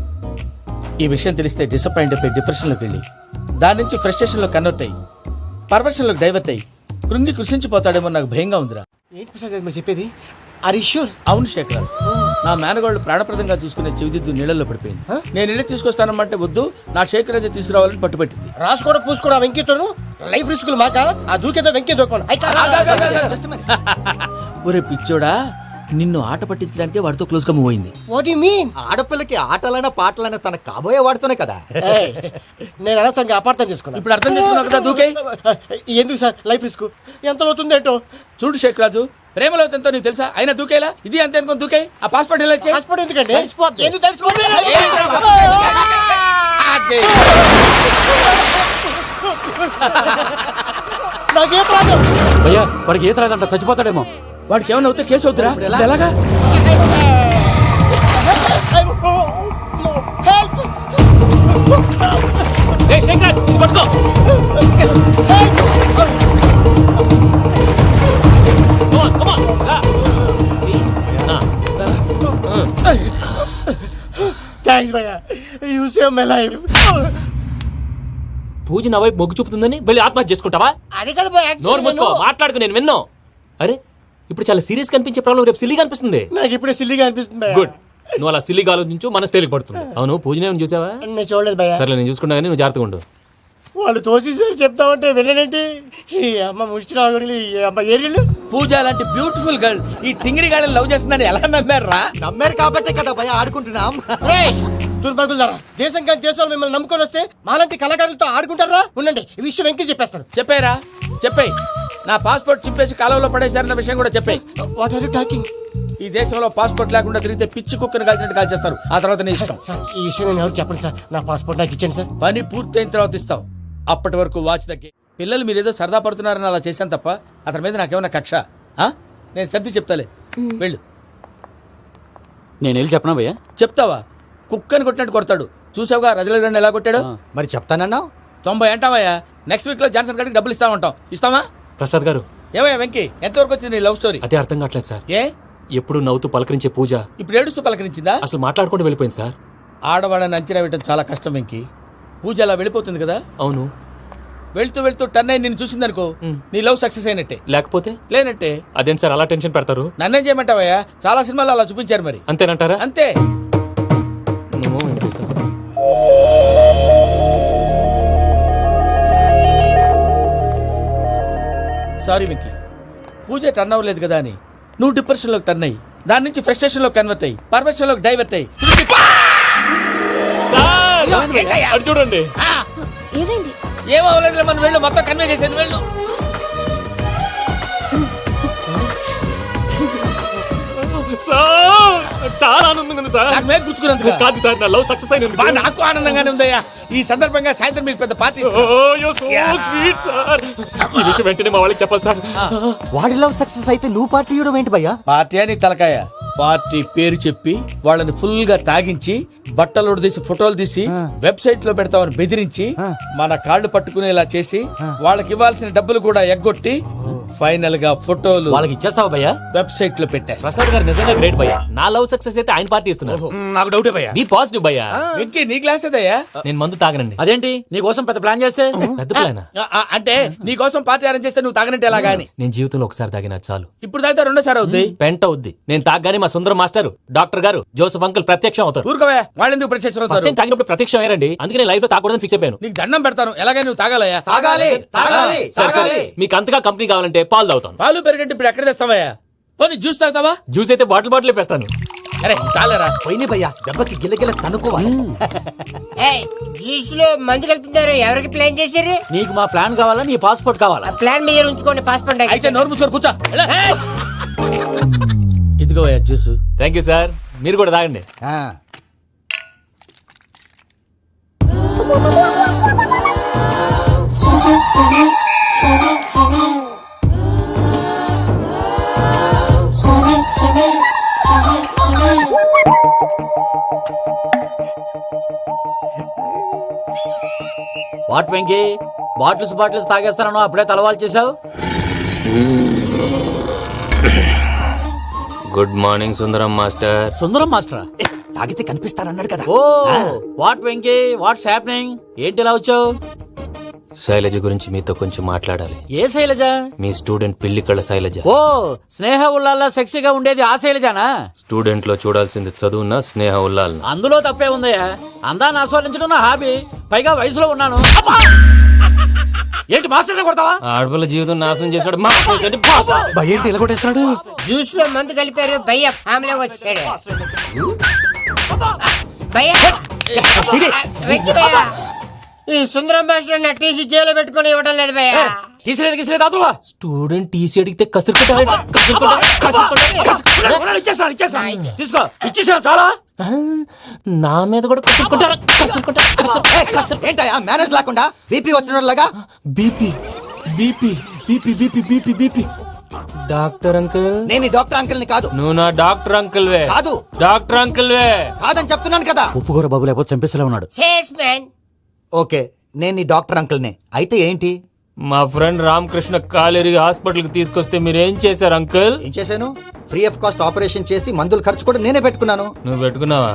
ఈ విషయం తెలిస్తే డిసప్పాయింట్ అయిపోయి డిప్రెషన్లోకి వెళ్ళి దాని నుంచి ఫ్రస్ట్రేషన్లో కన్వర్ట్ అయ్యి పర్వర్షన్లోకి డైవర్ట్ అయ్యి కృంగి కృషించిపోతాడేమో నాకు భయంగా ఉందిరా. ఏంటి ప్రసాద్ గారు మీరు చెప్పేది? Are you sure? అవును శేఖర్, నా మేనగోళ్ళు ప్రాణప్రదంగా చూసుకునే చెవిదిద్దు నీళ్ళల్లో పడిపోయింది. నేను ఇల్లు తీసుకొస్తానమ్మంటే వద్దు, నా శేఖర్ అయితే తీసుకురావాలని పట్టుబట్టింది. రాసుకోవడం పూసుకోవడం వెంకీతోను లైఫ్ రిస్కులు మాక. ఆ దూకేదో వెంకీ దూకోండి. ఒరే పిచ్చోడా, నిన్ను ఆట పట్టించడానికి వాడితో క్లోజ్ గా మూవ్ అయింది. What you mean? ఆడపిల్లకి ఆటలైనా పాటలైనా తన కాబోయే వాడుతూనే కదా. నేను అనవసరంగా అపార్థం చేసుకున్నా. ఇప్పుడు అర్థం చేసుకున్నావు కదా, దూకే. ఎందుకు సార్ లైఫ్ రిస్క్ ఎంత అవుతుంది ఏంటో? చూడు శేఖర్ రాజు, ప్రేమలో ఎంతో నీకు తెలుసా? అయినా దూకేలా, ఇది అంతే అనుకుని దూకే. ఆ పాస్పోర్ట్ ఎలా ఇచ్చే? పాస్పోర్ట్ ఎందుకండి? ఎందుకు తెలుసుకోండి? నాకేం ప్రాబ్లం? భయ్యా వాడికి ఈత రాదంట, చచ్చిపోతాడేమో. వాడికి ఏమైనా అవుతే కేసు అవుతురా? ఎలాగా? ఏయ్, శంకర్, ఇది పట్టుకో. Come on, come on. రా. థ్యాంక్స్ భయ్యా, యు సేవ్ మై లైఫ్. పూజ నా వైపు మొగ్గు చూపుతుందని వెళ్ళి ఆత్మహత్య చేసుకుంటావా? అది కదా భయ్యా, నోరు మూసుకో, మాట్లాడుకు, నేను విన్నాను. అరే ఇప్పుడు చాలా సీరియస్ కనిపించే ప్రాబ్లం రేపు సిల్లీగా అనిపిస్తుంది. నాకు ఇప్పుడే సిల్లిగా అనిపిస్తుంది భయ్యా. గుడ్, నువ్వు అలా సిల్లీగా ఆలోచించు, మనసు తేలిక పడుతుంది. అవును, పూజనే చూసావా? నేను చూడలేదు భయ్యా. సర్లే, నేను చూసుకుంటా కానీ నువ్వు జాగ్రత్తగా ఉండు. వాళ్ళు తోసేసారు చెప్తామంటే విననేంటి? ఈ అమ్మ ముష్టి రాగుడి, ఈ అమ్మ ఏరియలు. పూజ లాంటి బ్యూటిఫుల్ గర్ల్ ఈ టింగిరి గాడిని లవ్ చేస్తుందని ఎలా నమ్మారా? నమ్మారు కాబట్టే కదా భయ ఆడుకుంటున్నాం. దుర్భగులారా, దేశం కానీ దేశాలు మిమ్మల్ని నమ్ముకొని వస్తే మాలాంటి కళాకారులతో ఆడుకుంటారా? ఉండండి, ఈ విషయం వెంకీ చెప్పేస్తాను. చెప్పారా? చెప్పేయ్. నా పాస్పోర్ట్ చింపేసి కాలంలో పడేశారన్న విషయం కూడా చెప్పేయ్. What are you talking? ఈ దేశంలో పాస్పోర్ట్ లేకుండా తిరిగితే పిచ్చి కుక్కను కాల్చినట్టు కాల్చేస్తారు. ఆ తర్వాత నీ ఇష్టం. సార్, ఈ విషయం నేను ఎవరు చెప్పండి సార్. నా పాస్పోర్ట్ నాకు ఇచ్చేయండి సార్. పని పూర్తయిన తర్వాత ఇస్తాం. అప్పటి వరకు వాచ్ తగ్గి. పిల్లలు మీరేదో సరదా పడుతున్నారని అలా చేశాను తప్ప అతని మీద నాకేమన్నా కక్ష? నేను సర్ది చెప్తాలే, వెళ్ళు. నేను వెళ్ళి చెప్పనా భయ్యా? చెప్తావా? కుక్కని కొట్టినట్టు కొడతాడు. చూసావుగా రజల గండి ఎలా కొట్టాడు? మరి చెప్తానన్నావు. 90 అంటావయ్యా. నెక్స్ట్ వీక్ లో జాన్సన్ గారికి డబ్బులు ఇస్తామంటాం. ఇస్తావా? ప్రసాద్ గారు, ఏమయ్యా వెంకీ, ఎంతవరకు వచ్చింది నీ లవ్ స్టోరీ? అదే అర్థం కావట్లేదు సార్. ఏ ఎప్పుడు నవ్వుతూ పలకరించే పూజ ఇప్పుడు ఏడుస్తూ పలకరించిందా? అసలు మాట్లాడుకుంటూ వెళ్ళిపోయింది సార్. ఆడవాళ్ళని అంచనా వేయడం చాలా కష్టం వెంకీ. పూజ అలా వెళ్ళిపోతుంది కదా. అవును, వెళ్తూ వెళ్తూ టర్న్ అయి నిన్ను చూసిందనుకో, నీ లవ్ సక్సెస్ అయినట్టే. లేకపోతే లేనట్టే. అదేంటి సార్ అలా టెన్షన్ పెడతారు? నన్నేం చేయమంటావయ్యా? చాలా సినిమాలు అలా చూపించారు మరి. అంతేనంటారా? అంతే. నమో వెంకటేశ. సారీ వెంకీ, పూజ టర్న్ అవ్వలేదు కదా అని నువ్వు డిప్రెషన్లోకి టర్న్ అయ్యి దాని నుంచి ఫ్రస్ట్రేషన్ లో కన్వర్ట్ అయ్యి పర్వర్షన్ లోకి డైవర్ట్ అయ్యి అది చూడండి ఏమైంది? ఏమవ్వలేదు, మనం వెళ్ళు, మొత్తం కన్వే చేసేది వెళ్ళు. సార్ చాలా ఆనందంగా ఉంది సార్. నాకు మీద గుచ్చుకున్నందుకు కాదు సార్, నా లవ్ సక్సెస్ అయినందుకు. బా, నాకు ఆనందంగానే ఉందయ్యా. ఈ సందర్భంగా సాయంత్రం మీకు పెద్ద పార్టీ ఇస్తాను. Oh, you're so sweet, sir. ఈ విషయం వెంటనే మా వాళ్ళకి చెప్పాలి సార్. వాడి లవ్ సక్సెస్ అయితే నువ్వు పార్టీ ఇవ్వడం ఏంటి భయ్యా? పార్టీ అని తలకాయ, పార్టీ పేరు చెప్పి వాళ్ళని ఫుల్ గా తాగించి బట్టలు తీసి ఫోటోలు తీసి వెబ్సైట్ లో పెడతామని బెదిరించి మన కాళ్ళు పట్టుకునేలా చేసి వాళ్ళకి ఇవ్వాల్సిన డబ్బులు కూడా ఎగ్గొట్టి ఫైనల్ గా ఫోటోలు వాళ్ళకి ఇచ్చేస్తావా భయ్యా? వెబ్సైట్ లో పెట్టేస్తా. ప్రసాద్ గారు నిజంగా గ్రేట్ భయ్యా. నా లవ్ సక్సెస్ అయితే ఆయన పార్టీ ఇస్తున్నారు. నాకు డౌటే భయ్యా. బీ పాజిటివ్ భయ్యా. వెంకీ నీ గ్లాస్ ఏదయ్యా? నేను మందు తాగనండి. అదేంటి నీ కోసం పెద్ద ప్లాన్ చేస్తే? పెద్ద ప్లాన్. అంటే నీ కోసం పార్టీ అరేంజ్ చేస్తే నువ్వు తాగనంటే ఎలాగా అని. నేను జీవితంలో ఒకసారి తాగినా చాలు. ఇప్పుడు తాగితే రెండోసారి అవుద్ది. పెంట అవుద్ది. నేను తాగగానే మా సుందరం మాస్టర్, డాక్టర్ గారు, జోసెఫ్ అంకుల్ ప్రత్యక్షం అవుతారు. ఊరుకోవా, వాళ్ళెందుకు ప్రత్యక్షం ఫస్ట్ అవుతారు? టైం తాగినప్పుడు ప్రత్యక్షం అయ్యారండి. అందుకే నేను లైఫ్ లో తాగకూడదని ఫిక్స్ అయిపోయాను. నీకు దండం పెడతాను, ఎలాగే నువ్వు తాగాలయ్యా. సరే, సరే. మీకు అంతగా కంపెనీ కావాలంటే పాలు తాగుతాను. పాలు పెరిగంటే ఇప్పుడు ఎక్కడ తెస్తావయ్యా? పోనీ జ్యూస్ తాగుతావా? జ్యూస్ అయితే బాటిల్ వేస్తాను. అరే చాలరా. పోయిన భయ్యా, దెబ్బకి గిల్లగిల్ల తనుకోవాలి. జ్యూస్ లో మందు కలుపుతున్నారు. ఎవరికి ప్లాన్ చేశారు? నీకు మా ప్లాన్ కావాలా, నీ పాస్పోర్ట్ కావాలా? ప్లాన్ మీద ఉంచుకోండి, పాస్పోర్ట్ అయితే నోరు మూసుకొని కూర్చో. ఇదిగో జ్యూస్. Thank you sir. మీరు కూడా తాగండి. వాట్ వెంకీ, బాటిల్స్ తాగేస్తానో అప్పుడే తలవాలు చేసావు. Good morning Sundaram master. Sundaram మాస్టరా? తాగితే కనిపిస్తానన్నాడు కదా. Oh what Venky, what's happening? ఏంటి ఇలా వచ్చావు? శైలజ గురించి మీతో కొంచెం మాట్లాడాలి. ఏ శైలజ? మీ స్టూడెంట్ పిల్లి కళ్ళ శైలజ. ఓ స్నేహ ఉల్లాల్లో సెక్సీగా ఉండేది ఆ శైలజానా? స్టూడెంట్ లో చూడాల్సింది చదువున్న స్నేహ ఉల్లాల్. అందులో తప్పే ఉందయ్యా. అందాన్ని ఆస్వాదించడం నా హాబీ. పైగా వయసులో ఉన్నాను. ఏంటి మాస్టర్ కొడతావా? ఆడపిల్ల జీవితం నాశనం చేశాడు. ఏంటి ఇలా కొట్టేస్తున్నాడు? జ్యూస్ లో మందు కలిపారు. భయ్య ఫ్యామిలీ వచ్చాడు. భయ్య వెక్కి భయ్య, ఈ సుందరం భాష నా టీసీ జైలు పెట్టుకుని ఇవ్వడం లేదు భయ్య. స్టూడెంట్ టీసీ అడిగితే తీసుకో, ఇచ్చేసాను చాలా. నా మీద కూడా ఏంటయ్యా మేనేజ్ లేకుండా బీపీ వచ్చినలాగా? BP BP BP BP BP BP. Doctor uncle, నేను ఈ డాక్టర్ అంకుల్ ని కాదు. నువ్వు నా డాక్టర్ అంకుల్ వే. కాదు. డాక్టర్ అంకుల్ వే కాదని చెప్తున్నాను కదా. ఉప్పుకూర బాబు లేకపోతే చంపేసేలా ఉన్నాడు. Sales man. ఓకే, నేను ఈ డాక్టర్ అంకుల్ నే. అయితే ఏంటి? మా ఫ్రెండ్ రామకృష్ణ కాలేరికి హాస్పిటల్ కి తీసుకొస్తే మీరేం చేశారు అంకుల్? ఏం చేశాను? ఫ్రీ ఆఫ్ కాస్ట్ ఆపరేషన్ చేసి మందుల ఖర్చు కూడా నేనే పెట్టుకున్నాను. నువ్వు పెట్టుకున్నావా?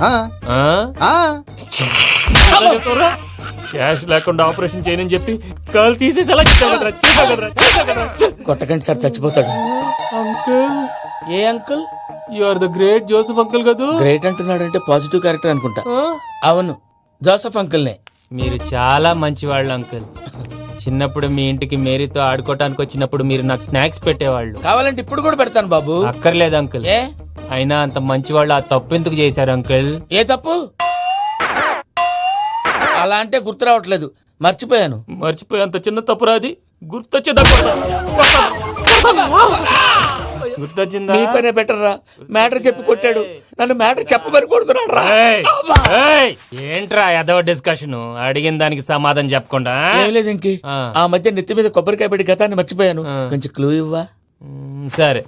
క్యాష్ లేకుండా ఆపరేషన్ చేయనని చెప్పి కాల్ తీసేసేలా కొట్టకండి సార్, చచ్చిపోతాడు. అంకుల్, ఏ uncle? You are the great Joseph uncle కదా. గ్రేట్ అంటున్నాడంటే పాజిటివ్ క్యారెక్టర్ అనుకుంటా. అవును, జోసెఫ్ అంకుల్ నే. మీరు చాలా మంచివాళ్ళు అంకుల్. చిన్నప్పుడు మీ ఇంటికి మేరీతో ఆడుకోవటానికి వచ్చినప్పుడు మీరు నాకు స్నాక్స్ పెట్టేవాళ్ళు. కావాలంటే ఇప్పుడు కూడా పెడతాను బాబు. అక్కర్లేదు అంకుల్. ఏ? అయినా అంత మంచివాళ్ళు ఆ తప్పు ఎందుకు చేశారు అంకుల్? ఏ తప్పు? అలా అంటే గుర్తు రావట్లేదు, మర్చిపోయాను. మర్చిపోయేంత చిన్న తప్పురాది గుర్తొచ్చేదా? గుర్తొచ్చిందా? నీ పనే బెటర్ రా. మ్యాటర్ చెప్పి కొట్టాడు, నన్ను మ్యాటర్ చెప్పమని కొడుతున్నాడు రా. ఏంట్రా ఎదవ డిస్కషన్? అడిగిన దానికి సమాధానం చెప్పకుండా. ఏం లేదు ఇంకి, ఆ మధ్య నెత్తి మీద కొబ్బరికాయ పెట్టి గతాన్ని మర్చిపోయాను. కొంచెం క్లూ ఇవ్వా? సరే,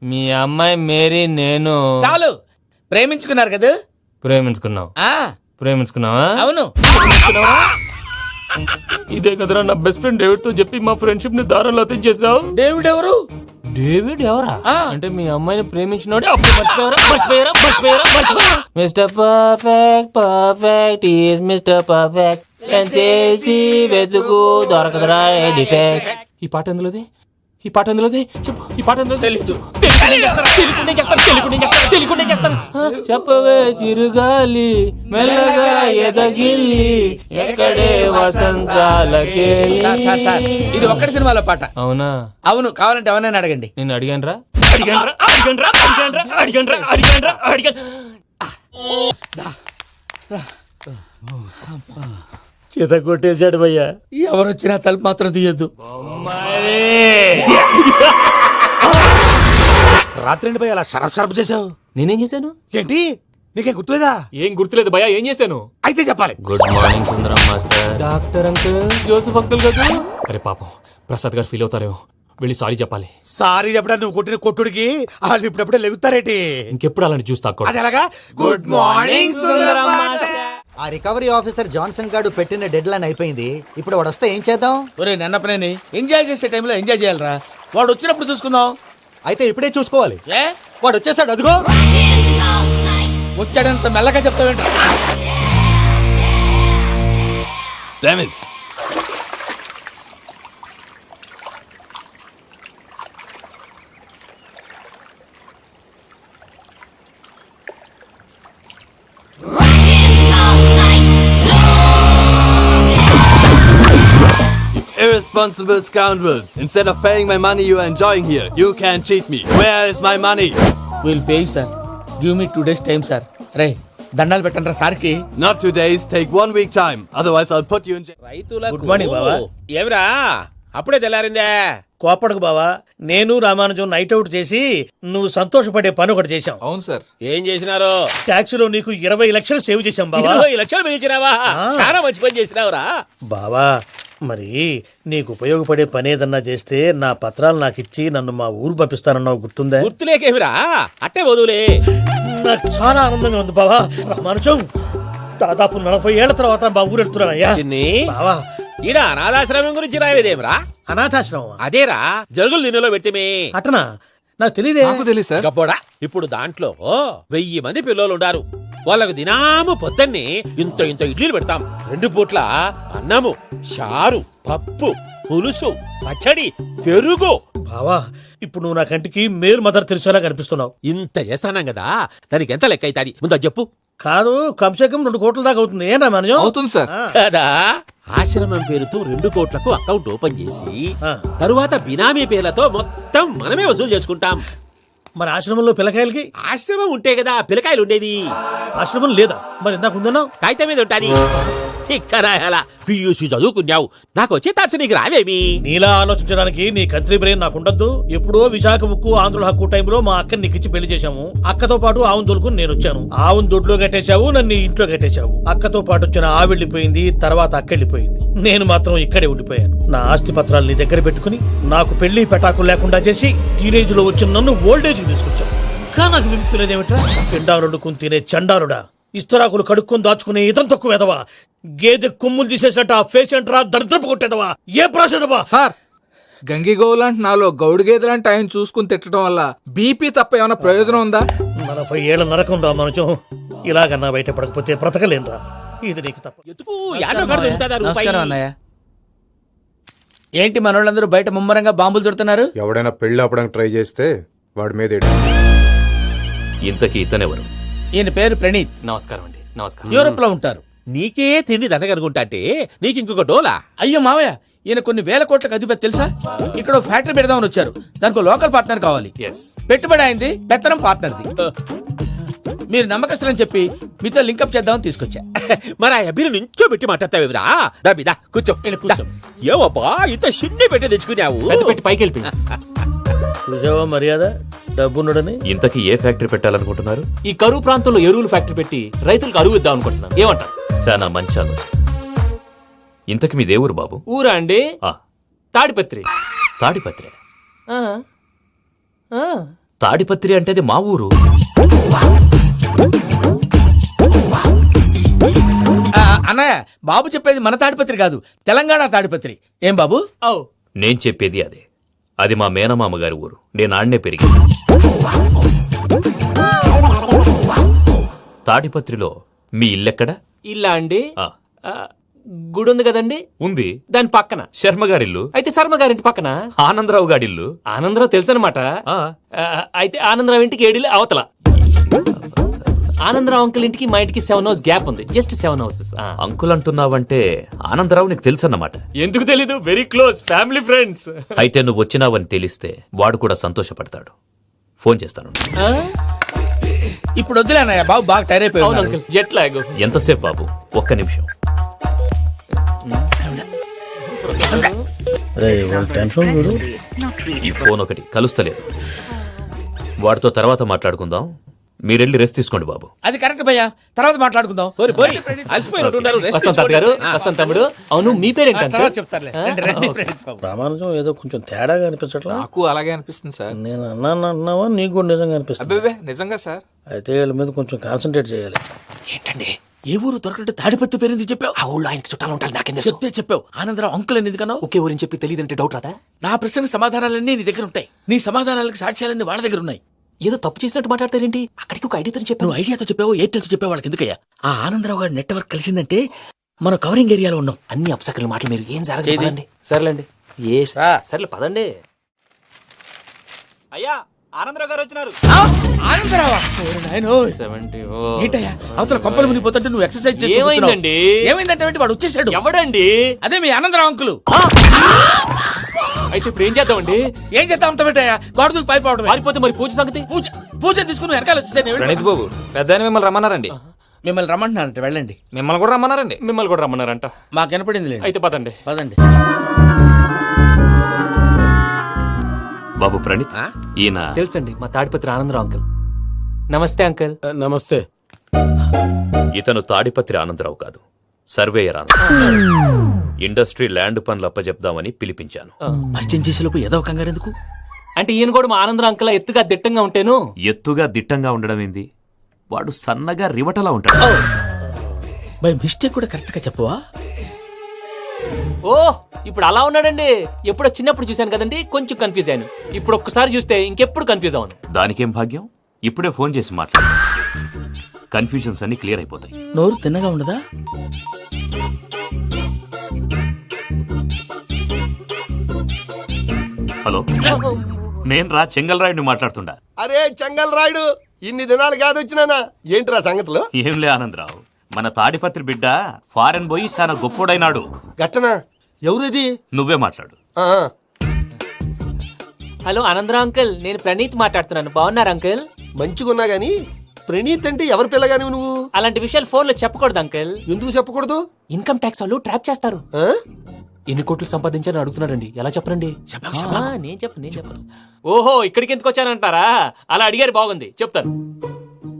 మీ అమ్మాయి మేరీ నేను చాలు. ప్రేమించుకున్నారు కదా? ప్రేమించుకున్నావు. ప్రేమించుకున్నావా? అవును. ఇదే కదరా నా బెస్ట్ ఫ్రెండ్ డేవిడ్ తో చెప్పి మా ఫ్రెండ్షిప్ ని దారంలో తెచ్చేసావు. డేవిడ్ ఎవరు? డేవిడ్ ఎవరా? అంటే మీ అమ్మాయిని ప్రేమించినోడే. అప్పుడు మర్చిపోయారా? Mister perfect, perfect is mister perfect. వెతుకు దొరకదురా డిఫెక్ట్. ఈ పాట ఎందులోది? చెప్పు. ఈ పాట ఎందులో? తెలీదు. చెప్పవే చిరుగాలి మెల్లగా ఎదగిల్లి ఎక్కడే వసంతాలకే. ఇది ఒక్కటి సినిమాలో పాట. అవునా? అవును, కావాలంటే ఎవరైనా అడగండి. నేను అడిగాను రా. చేత కొట్టేశాడు భయ్యా. ఎవరొచ్చినా తలుపు మాత్రం తీయొద్దు. రాత్రి పోయి అలా షరఫ్ షరఫ్ చేసావు. నేనేం చేశాను? ఏంటి నీకేం గుర్తులేదా? ఏం గుర్తులేదు భయ్యా, ఏం చేశాను? అయితే చెప్పాలి. Good morning Sundaram master. Doctor uncle, Joseph uncle కదా. అరే పాపం, ప్రసాద్ గారు ఫీల్ అవుతారేమో, వెళ్ళి సారీ చెప్పాలి. సారీ చెప్పడా నువ్వు కొట్టిన కొట్టుడికి వాళ్ళు ఇప్పుడప్పుడే లెగుతారేటి. ఇంకెప్పుడు అలాంటి చూస్తా అది ఎలాగా? Good morning Sundaram master. ఆ రికవరీ ఆఫీసర్ జాన్సన్ గారు పెట్టిన డెడ్ లైన్ అయిపోయింది. ఇప్పుడు వాడు వస్తే ఏం చేద్దాం? ఒరే నన్నపనేని, ఎంజాయ్ చేసే టైంలో ఎంజాయ్ చేయాలరా. వాడు వచ్చినప్పుడు చూసుకుందాం. అయితే ఇప్పుడే చూసుకోవాలి. ఏ వాడు వచ్చేసాడు, అదిగో. వచ్చాడంత మెల్లగా చెప్తావేంట? Irresponsible scoundrels. Instead of paying my money you are enjoying here, you can cheat me. Where is my money? Will pay sir. Give me 2 days time sir. రే దండాలు పెట్టండి సార్కి. Not 2 days, take 1 week time. Otherwise I'll put you in jail. Good morning బావా. ఏమిరా అప్పుడే తెల్లారిందే? కోపడకు బావా, నేను Ramanujam night out చేసి నువ్వు సంతోషపడే పని ఒకటి చేశాం. అవును సార్. ఏం చేసినారు? ట్యాక్సీలో నీకు 20 లక్షలు సేవ్ చేశాం బావా. 20 లక్షలు మిగిల్చినావా? చాలా మంచి పని చేసినావురా బావా. మరి నీకు ఉపయోగపడే పని ఏదన్నా చేస్తే నా పత్రాలు నాకు ఇచ్చి నన్ను మా ఊరు పంపిస్తానన్నావు, గుర్తుందా? గుర్తులేకేమిరా, అట్టే వదులే. నాకు చాలా ఆనందంగా ఉంది బావా. రామానుజం, దాదాపు 40 ఏళ్ల తర్వాత మా ఊరు వెళ్తున్నానయ్యా. బావా, ఈడ అనాథాశ్రమం గురించి రాయలేదేమిరా? అనాథాశ్రమం అదేరా, జరుగులు దీనిలో పెట్టిమే. అటనా? నాకు తెలియదే. గబ్బోడా, ఇప్పుడు దాంట్లో 1000 మంది పిల్లలు ఉండారు. వాళ్ళకు దినాము పొద్దున్నే ఇంత ఇంత ఇడ్లీలు పెడతాం. 2 పూట్ల అన్నము, చారు, పప్పు, పులుసు, పచ్చడి, పెరుగు. బావా, ఇప్పుడు నువ్వు నా కంటికి మేరు మదర్ తెరిసేలా కనిపిస్తున్నావు. ఇంత చేస్తానం కదా, దానికి ఎంత లెక్క అవుతుంది ముందు చెప్పు. కాదు, కమ్సేకం 2 కోట్ల దాకా అవుతుంది. ఏనా మనజం? అవుతుంది సార్. కదా, ఆశ్రమం పేరుతో 2 కోట్లకు అకౌంట్ ఓపెన్ చేసి తరువాత బినామీ పేర్లతో మొత్తం మనమే వసూలు చేసుకుంటాం. మరి ఆశ్రమంలో పిల్లకాయలకి? ఆశ్రమం ఉంటే కదా పిల్లకాయలు ఉండేది. ఆశ్రమం లేదా? మరి ఇందాక ఉందన్నావు. కాగితం మీద ఉంటాది. చిక్కరాయాల పియూసీ చదువుకున్నావు, నాకు వచ్చే తాట్స్ నీకు రావేమి? నీలా ఆలోచించడానికి నీ కంత్రి బ్రెయిన్ నాకు ఉండద్దు. ఎప్పుడో విశాఖ ముక్కు ఆంధ్రుల హక్కు టైంలో మా అక్కని నీకిచ్చి పెళ్లి చేశాము. అక్కతో పాటు ఆవును దొడుకుని నేను వచ్చాను. ఆవును దొడ్లో కట్టేశావు, నన్ను ఇంట్లో కట్టేశావు. అక్కతో పాటు వచ్చిన ఆవిళ్ళిపోయింది, తర్వాత అక్కెళ్ళిపోయింది. నేను మాత్రం ఇక్కడే ఉండిపోయాను. నా ఆస్తి పత్రాలు నీ దగ్గర పెట్టుకుని నాకు పెళ్లి పెటాకులు లేకుండా చేసి టీనేజ్ లో వచ్చిన నన్ను ఓల్డేజ్ తీసుకొచ్చావు. ఇంకా నాకు విముక్తి లేదేమిట్రా? పిండారుడుకుని తినే చండారుడా, ఇస్తరాకులు కడుక్కొని దాచుకునే ఇతం తక్కువ ఎదవా, గేదె కొమ్ములు తీసేసట ఆ పేషెంట్ రా దరిద్రపు కొట్టేదవా, ఏ ప్రాసెదవా? సార్, గంగిగోవులాంటి నాలో గౌడు గేదెలాంటి ఆయన చూసుకుని తిట్టడం వల్ల బీపీ తప్ప ఏమైనా ప్రయోజనం ఉందా? 40 ఏళ్ల నరకం రా మనచం. ఇలాగన్నా బయట పడకపోతే బ్రతకలేనురా. ఇది నీకు తప్ప. నమస్కారం అన్నయ్య. ఏంటి మనోళ్ళందరూ బయట ముమ్మరంగా బాంబులు దొరుకుతున్నారు? ఎవడైనా పెళ్లి ఆపడానికి ట్రై చేస్తే వాడి మీద ఇంతకీ ఇతనెవరు? ఈయన పేరు ప్రణీత్. నమస్కారం అండి. నమస్కారం. యూరోప్ లో ఉంటారు. నీకే తిండి దండగనుకుంటా అంటే నీకు ఇంకొక డోలా? అయ్యో మావయ్య, ఈయన కొన్ని వేల కోట్లకు అధిపతి తెలుసా? ఇక్కడ ఫ్యాక్టరీ పెడదామని వచ్చారు. దానికి లోకల్ పార్ట్నర్ కావాలి. పెట్టుబడి అయింది, పెత్తనం పార్ట్నర్ది. మీరు నమ్మకస్తులని చెప్పి మీతో లింకప్ చేద్దామని తీసుకొచ్చా. మరి ఆ అబ్బిని నుంచో పెట్టి మాట్లాడతావేమిరా? దాబిదా కూర్చో. ఏవబ్బా ఇంత షిన్ని పెట్టి తెచ్చుకున్నావు? పెట్టి పైకి వెళ్ళి చూసావా మర్యాద, డబ్బున్నడని. ఇంతకీ ఏ ఫ్యాక్టరీ పెట్టాలనుకుంటున్నారు? ఈ కరువు ప్రాంతంలో ఎరువులు ఫ్యాక్టరీ పెట్టి రైతులకు అరువు ఇద్దాం అనుకుంటున్నాను. ఏమంటారు? శానా మంచి ఆలోచన. ఇంతకి మీ దేవురు బాబు? ఊరా అండి, తాడిపత్రి. తాడిపత్రి? తాడిపత్రి అంటే అది మా ఊరు. అన్నయ్య, బాబు చెప్పేది మన తాడిపత్రి కాదు, తెలంగాణ తాడిపత్రి. ఏం బాబు? నేను చెప్పేది అదే. అది మా మేనమామ గారి ఊరు. నేను ఆడనే పెరిగింది. తాడిపత్రిలో మీ ఇల్లెక్కడ? ఇల్లా అండి, గుడి ఉంది కదండి. ఉంది. దాని పక్కన శర్మ గారిల్లు. అయితే శర్మ గారింటి పక్కన ఆనందరావు గారిల్లు. ఆనందరావు తెలుసు అనమాట. అయితే ఆనందరావు ఇంటికి 7 అవతల. ఆనందరావు అంకుల్ ఇంటికి మా ఇంటికి 7 hours గ్యాప్ ఉంది. Just 7 houses. అంకుల్ అంటున్నావంటే ఆనందరావు నీకు తెలుసు అన్నమాట. ఎందుకు తెలీదు? Very close family friends. అయితే నువ్వు వచ్చినావని తెలిస్తే వాడు కూడా సంతోషపడతాడు. ఫోన్ చేస్తాను. ఇప్పుడు వద్దులే అన్నయ్య, బాబు బాగా టైర్ అవును అయిపోయి అంకుల్, జెట్ లాగ్. ఎంతసేపు బాబు? ఒక్క నిమిషం. టెన్షన్ చూడు. ఈ ఫోన్ ఒకటి కలుస్తలేదు. వాడితో తర్వాత మాట్లాడుకుందాం. మీరెళ్ళి రెస్ట్ తీసుకోండి బాబు. అది కరెక్ట్ భయ్యా, తర్వాత మాట్లాడుకుందాం. వస్తాం తాత గారు, వస్తాం తమ్ముడు. అవును, మీ పేరేంటి తర్వాత చెప్తారులే. రండి, రండి, ప్రణీత్ బాబు. రామానుజం ఏదో కొంచెం తేడాగా అనిపించట్లా. నాకు అలాగే అనిపిస్తుంది సార్. నేను అన్నావా నీకు కూడా నిజంగా అనిపిస్తుంది? అబ్బే నిజంగా సార్. అయితే వీళ్ళ మీద కొంచెం కాన్సన్ట్రేట్ చేయాలి. ఏంటండి ఏ ఊరు దొరకట్టు తాడిపత్రి పేరు చెప్పావు? ఆ ఊళ్ళో ఆయనకి చుట్టాలు ఉంటారు, నాకేం చెప్తే చెప్పావు. ఆనందరావు అంకుల్ అని ఎందుకన్నావు? ఒకే ఊరిని చెప్పి తెలియదంటే డౌట్ రాదా? నా ప్రశ్నకు సమాధానాలన్నీ నీ దగ్గర ఉంటాయి, నీ సమాధానాలకు సాక్ష్యాలన్నీ వాళ్ళ దగ్గర ఉన్నాయి. ఏదో తప్పు చేసినట్టు మాట్లాడతారేంటి? అక్కడికి ఒక ఐడియాతో చెప్పాను. నువ్వు ఐడియాతో చెప్పావు, ఎయిర్టెల్తో చెప్పావు, వాళ్ళకి ఎందుకయ్యా? ఆ ఆనందరావు గారి నెట్వర్క్ కలిసిందంటే మనం కవరింగ్ ఏరియాలో ఉన్నాం. అన్ని అప్సకల మాటలు మీరు ఏం జరగదండి. సర్లేండి, ఏ సర్లే పదండి. అయ్యా ఆనందరావు గారు వచ్చినారు. ఆనందరావా? ఏంటయ్యా అవతల కొంపలు మునిగిపోతుంటే నువ్వు ఎక్సర్సైజ్ చేస్తూ ఏమైందండి? ఏమైందంటే వాడు వచ్చేసాడు. ఎవడండి? అదే మీ ఆనందరావు అంకులు. అయితే ఇప్పుడు ఏం చేద్దామండి? ఏం చేస్తా ఉంటా పెట్టాయా? గొడవకు పైపోవడం. పారిపోతే మరి పూజ సంగతి? పూజ తీసుకుని వెనకాల వచ్చేసాను. ప్రణీత్ బాబు, పెద్ద మిమ్మల్ని రమ్మన్నారండి. మిమ్మల్ని రమ్మంటున్నారంట, వెళ్ళండి. మిమ్మల్ని కూడా రమ్మన్నారండి. మిమ్మల్ని కూడా రమ్మన్నారంట. మాకు వినపడింది లేదు. అయితే పదండి. పదండి బాబు ప్రణీత్, ఈయన తెలుసండి, మా తాడిపత్రి ఆనందరావు అంకుల్. నమస్తే అంకుల్. నమస్తే. ఇతను తాడిపత్రి ఆనందరావు కాదు, సర్వేయర్ ఆనందరావు. ఇండస్ట్రీ ల్యాండ్ పనులు అప్పచెప్దామని పిలిపించాను. పరిచయం చేసేలోపు ఏదో కంగారు ఎందుకు? అంటే ఈయన కూడా మా ఆనందరావు అంకుల్ ఎత్తుగా దిట్టంగా ఉంటాను. ఎత్తుగా దిట్టంగా ఉండడం ఏంది? వాడు సన్నగా రివటలా ఉంటాడు. బై మిస్టేక్ కూడా కరెక్ట్ గా చెప్పవా? ఓ, ఇప్పుడు అలా ఉన్నాడండి. ఎప్పుడో చిన్నప్పుడు చూశాను కదండి, కొంచెం కన్ఫ్యూజ్ అయ్యాను. ఇప్పుడు ఒక్కసారి చూస్తే ఇంకెప్పుడు కన్ఫ్యూజ్ అవును. దానికేం భాగ్యం, ఇప్పుడే ఫోన్ చేసి మాట్లాడు. కన్ఫ్యూజన్స్ అన్ని క్లియర్ అయిపోతాయి. నోరు తిన్నగా ఉండదా? హలో, నేను రా చెంగల్రాయుడిని మాట్లాడుతుండా. అరే చెంగల్ రాయుడు, ఇన్ని దినాలు కాదు వచ్చినానా? ఏంట్రా సంగతులు? ఏంలే ఆనందరావు, మన తాడిపత్రి బిడ్డ ఫారెన్ పోయి చాలా గొప్పోడైనాడు. గట్టనా? ఎవరిది? నువ్వే మాట్లాడు. హలో ఆనందరావు అంకుల్, నేను ప్రణీత్ మాట్లాడుతున్నాను. బాగున్నారు అంకుల్? మంచిగున్నా గాని ప్రణీత్ అంటే ఎవరి పిల్లగాని నువ్వు? అలాంటి విషయాలు ఫోన్ లో చెప్పకూడదు అంకుల్. ఎందుకు చెప్పకూడదు? ఇన్కమ్ ట్యాక్స్ వాళ్ళు ట్రాప్ చేస్తారు. ఎన్ని కోట్లు సంపాదించాలని అడుగుతున్నాడండి. ఎలా చెప్పరండి? నేను చెప్పను. ఓహో, ఇక్కడికి ఎందుకు వచ్చానంటారా? అలా అడిగారు, బాగుంది, చెప్తాను.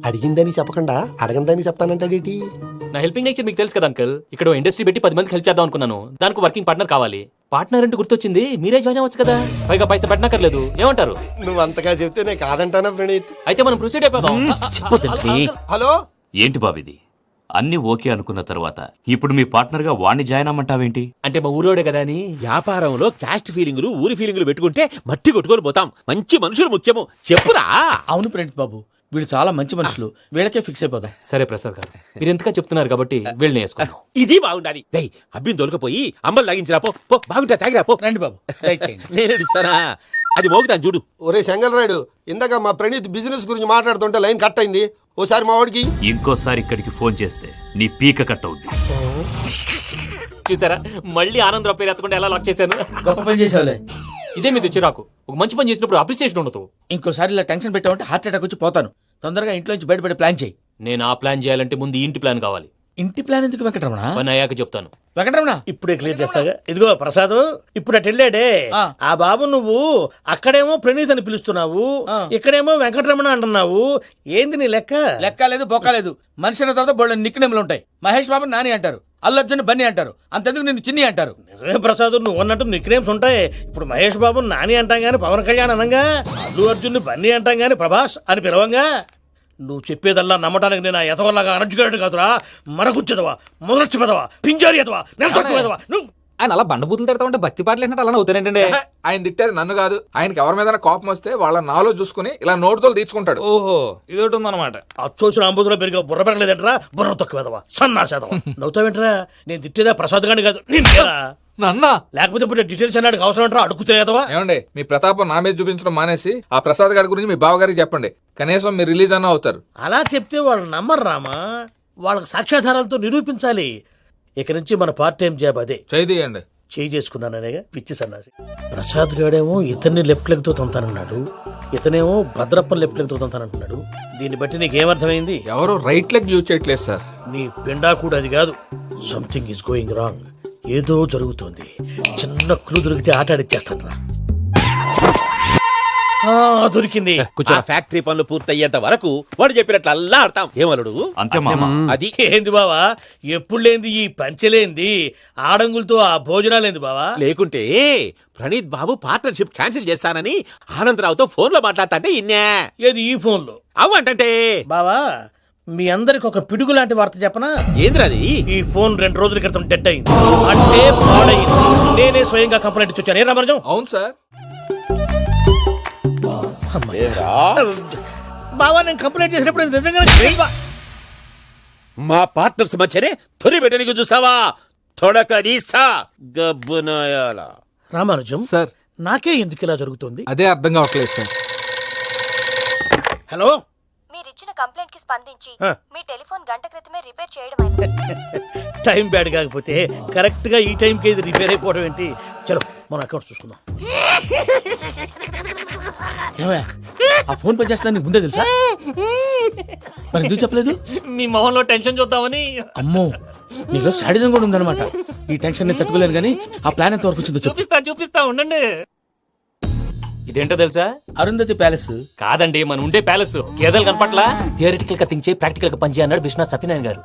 అడిగిందని చెప్పకుండా అడగందని చెప్తానంటాడేటి? నా హెల్పింగ్ నేచర్ మీకు తెలుసు కదా అంకుల్. ఇక్కడ ఇండస్ట్రీ పెట్టి 10 మందికి హెల్ప్ చేద్దాం అనుకున్నాను. దానికి వర్కింగ్ పార్ట్నర్ కావాలి. పార్ట్నర్ అంటే గుర్తొచ్చింది, మీరే జాయిన్ అవ్వచ్చు కదా. పైగా పైసా పెట్టనక్కర్లేదు. ఏమంటారు? నువ్వు అంతగా చెప్తేనే కాదంటానా ప్రణీత్? అయితే మనం ప్రొసీడ్ అయిపోదాం. హలో, ఏంటి బాబిది? అన్ని ఓకే అనుకున్న తర్వాత ఇప్పుడు మీ పార్ట్నర్ గా వాణ్ణి జాయిన్ అమ్మంటావేంటి? అంటే మా ఊరోడే కదా అని. వ్యాపారంలో క్యాస్ట్ ఫీలింగులు ఊరి ఫీలింగులు పెట్టుకుంటే మట్టి కొట్టుకొని పోతాం. మంచి మనుషులు ముఖ్యము, చెప్పురా. అవును ప్రణీత్ బాబు, వీళ్ళు చాలా మంచి మనుషులు, వీళ్ళకే ఫిక్స్ అయిపోతాం. సరే ప్రసాద్ గారు, మీరు ఎంతగా చెప్తున్నారు కాబట్టి వీళ్ళని వేసుకుందాం. ఇది బాగుండాలి. డై అబ్బిని దొలకపోయి అమ్మలు లాగించిరా పో. బాగుంటా తాగిరా పో. రండి బాబు, దయచేయండి. నేను ఇస్తానా? అది మోగుతాను చూడు. ఒరే చెంగల్ రాయుడు, ఇందాక మా ప్రణీత్ బిజినెస్ గురించి మాట్లాడుతుంటే లైన్ కట్ అయింది. ఓసారి మా వాడికి ఇంకోసారి ఇక్కడికి ఫోన్ చేస్తే నీ పీక కట్ అవుద్ది. చూసారా, మళ్ళీ ఆనందరావు పేరు ఎత్తకుండా ఎలా లాక్ చేశాను. గొప్ప పని చేసావులే. ఇదే మీద చిరాకు. ఒక మంచి పని చేసినప్పుడు అప్రిసియేషన్ ఉండదు. ఇంకోసారి ఇలా టెన్షన్ పెట్టామంటే హార్ట్ అటాక్ వచ్చి పోతాను. తొందరగా ఇంట్లో నుంచి బయటపడే ప్లాన్ చేయి. నేను ఆ ప్లాన్ చేయాలంటే ముందు ఈ ఇంటి ప్లాన్ కావాలి. ఇంటి ప్లాన్ ఎందుకు వెంకటరమణ? పని అయ్యాక చెప్తాను. వెంకటరమణ ఇప్పుడే క్లియర్ చేస్తాగా. ఇదిగో ప్రసాద్, ఇప్పుడు అటు వెళ్ళాడే ఆ బాబు, నువ్వు అక్కడేమో ప్రణీత్ అని పిలుస్తున్నావు, ఇక్కడేమో వెంకటరమణ అంటున్నావు. ఏంది నీ లెక్క? లెక్క లేదు, బొక్క లేదు. మనిషి అన్న తర్వాత బోళ్ళ నిక్నెములు ఉంటాయి. మహేష్ బాబు నాని అంటారు, అల్లు అర్జున్ బన్నీ అంటారు, అంతెందుకు నిన్ను చిన్ని అంటారు. నిజమే ప్రసాద్, నువ్వు అన్నట్టు నిక్నేమ్స్ ఉంటాయి. ఇప్పుడు మహేష్ బాబు నాని అంటాం గాని పవన్ కళ్యాణ్ అనంగా, అల్లు అర్జున్ బన్నీ అంటాం గాని ప్రభాస్ అని పిలవంగా. నువ్వు చెప్పేదల్లా నమ్మటానికి నేను ఎతవల్లాగా అనర్జుకేటెడ్ కాదురా. మరగుచ్చదవా, మొదలచ్చి పెదవా, పింజారి ఎదవా, నెలసొక్కుదవా. నువ్వు ఆయన అలా బండబూతులు తిడతా ఉంటే భక్తి పాటలు ఏంటంటే అలా అవుతానంటే. ఆయన తిట్టేది నన్ను కాదు, ఆయనకి ఎవరి మీద కోపం వస్తే వాళ్ళ నాలో చూసుకుని ఇలా నోటుతో తీర్చుకుంటాడు. ఓహో, ఇదొకటి ఉందన్నమాట. అచ్చోసిన అంబుధులో పెరిగా బుర్ర పెరగలేదంటరా, బుర్ర తొక్కువేదవా, సన్నాసేదవా. నవ్వుతావేంట్రా? నేను తిట్టేదా ప్రసాద్ గాని కాదు, నన్న లేకపోతే ఇప్పుడు డీటెయిల్స్ అన్నాడు అవసరం అంటారా? అడుగుతులేదవా. ఏమండి, మీ ప్రతాపం నా మీద చూపించడం మానేసి ఆ ప్రసాద్ గారి గురించి మీ బావగారికి చెప్పండి. కనీసం మీరు రిలీజ్ అన్న అవుతారు. అలా చెప్తే వాళ్ళు నమ్మరు రామా. వాళ్ళకి సాక్ష్యాధారాలతో నిరూపించాలి. ఇక నుంచి మన పార్ట్ టైం జాబ్ అదే. చేయండి. చేసుకున్నాననేగా పిచ్చి సన్నాసి. ప్రసాద్ గాడేమో ఇతన్ని లెఫ్ట్ లెగ్ తో తొంతానన్నాడు. ఇతనేమో భద్రప్ప లెఫ్ట్ లెగ్ తోతానంటున్నాడు. దీన్ని బట్టి నీకేమర్థమైంది? ఎవరు రైట్ లెగ్ యూజ్ చేయట్లేదు సార్. నీ పిండా కూడా అది కాదు. Something is going wrong. ఏదో జరుగుతోంది. చిన్న క్లూ దొరికితే ఆట ఆడిచ్చేస్తాను రా. దొరికింది. ఆ ఫ్యాక్టరీ పనులు పూర్తయ్యేంత వరకు వాడు చెప్పినట్లు అల్లా ఆడతాం. ఏమలుడు అంతే మామ. అది ఏంది బావా, ఎప్పుడు లేంది ఈ పంచలేంది, ఆడంగులతో ఆ భోజనాలేంది బావా? లేకుంటే ప్రణీత్ బాబు పార్ట్నర్షిప్ క్యాన్సిల్ చేస్తానని ఆనందరావుతో ఫోన్ లో మాట్లాడతాంటే ఇన్నే. ఏది ఈ ఫోన్ లో? అవ్వంటే బావా, మీ అందరికి ఒక పిడుగు లాంటి వార్త చెప్పనా? ఏంద్రది? ఈ ఫోన్ 2 రోజుల క్రితం డెడ్ అయింది, అంటే పాడైంది. నేనే స్వయంగా కంప్లైంట్ ఇచ్చి వచ్చాను. ఏ రామరాజం? అవును సార్. బావా, నేను కంప్లైంట్ చేసినప్పుడు ఇది నిజంగా మా పార్ట్నర్స్ మధ్యనే తొలి పెట్టడానికి చూసావా? తొడకదీస్తా గబ్బునాయాల. రామానుజం సార్, నాకే ఎందుకు ఇలా జరుగుతుంది? అదే అర్థం కావట్లేదు సార్. హలో, మీరిచ్చిన కంప్లైంట్ కి స్పందించి ఆ. మీ టెలిఫోన్ గంట క్రితమే రిపేర్ చేయడం టైం బ్యాడ్ కాకపోతే కరెక్ట్ గా ఈ టైంకి ఇది రిపేర్ అయిపోవడం ఏంటి? చలో మన అకౌంట్ చూసుకుందాం. ఏమయ్య, ఆ ఫోన్ పని చేస్తున్నా నీకు ముందే తెలుసా? మరి ఎందుకు చెప్పలేదు? మీ మొహంలో టెన్షన్ చూద్దామని. అమ్మో, నీలో శాడిజం కూడా ఉందన్నమాట. ఈ టెన్షన్ నేను తట్టుకోలేను కానీ ఆ ప్లాన్ ఎంత వరకు వచ్చిందో చెప్పు. చూపిస్తా ఉండండి. ఇదేంటో తెలుసా? అరుంధతి ప్యాలెస్ కాదండి, మన ఉండే ప్యాలెస్. గేదెలు కనపట్లా? థియరిటికల్ గా థింక్ చేయి, ప్రాక్టికల్ గా పనిచేయ అన్నాడు విశ్వనాథ్ సత్యనారాయణ గారు.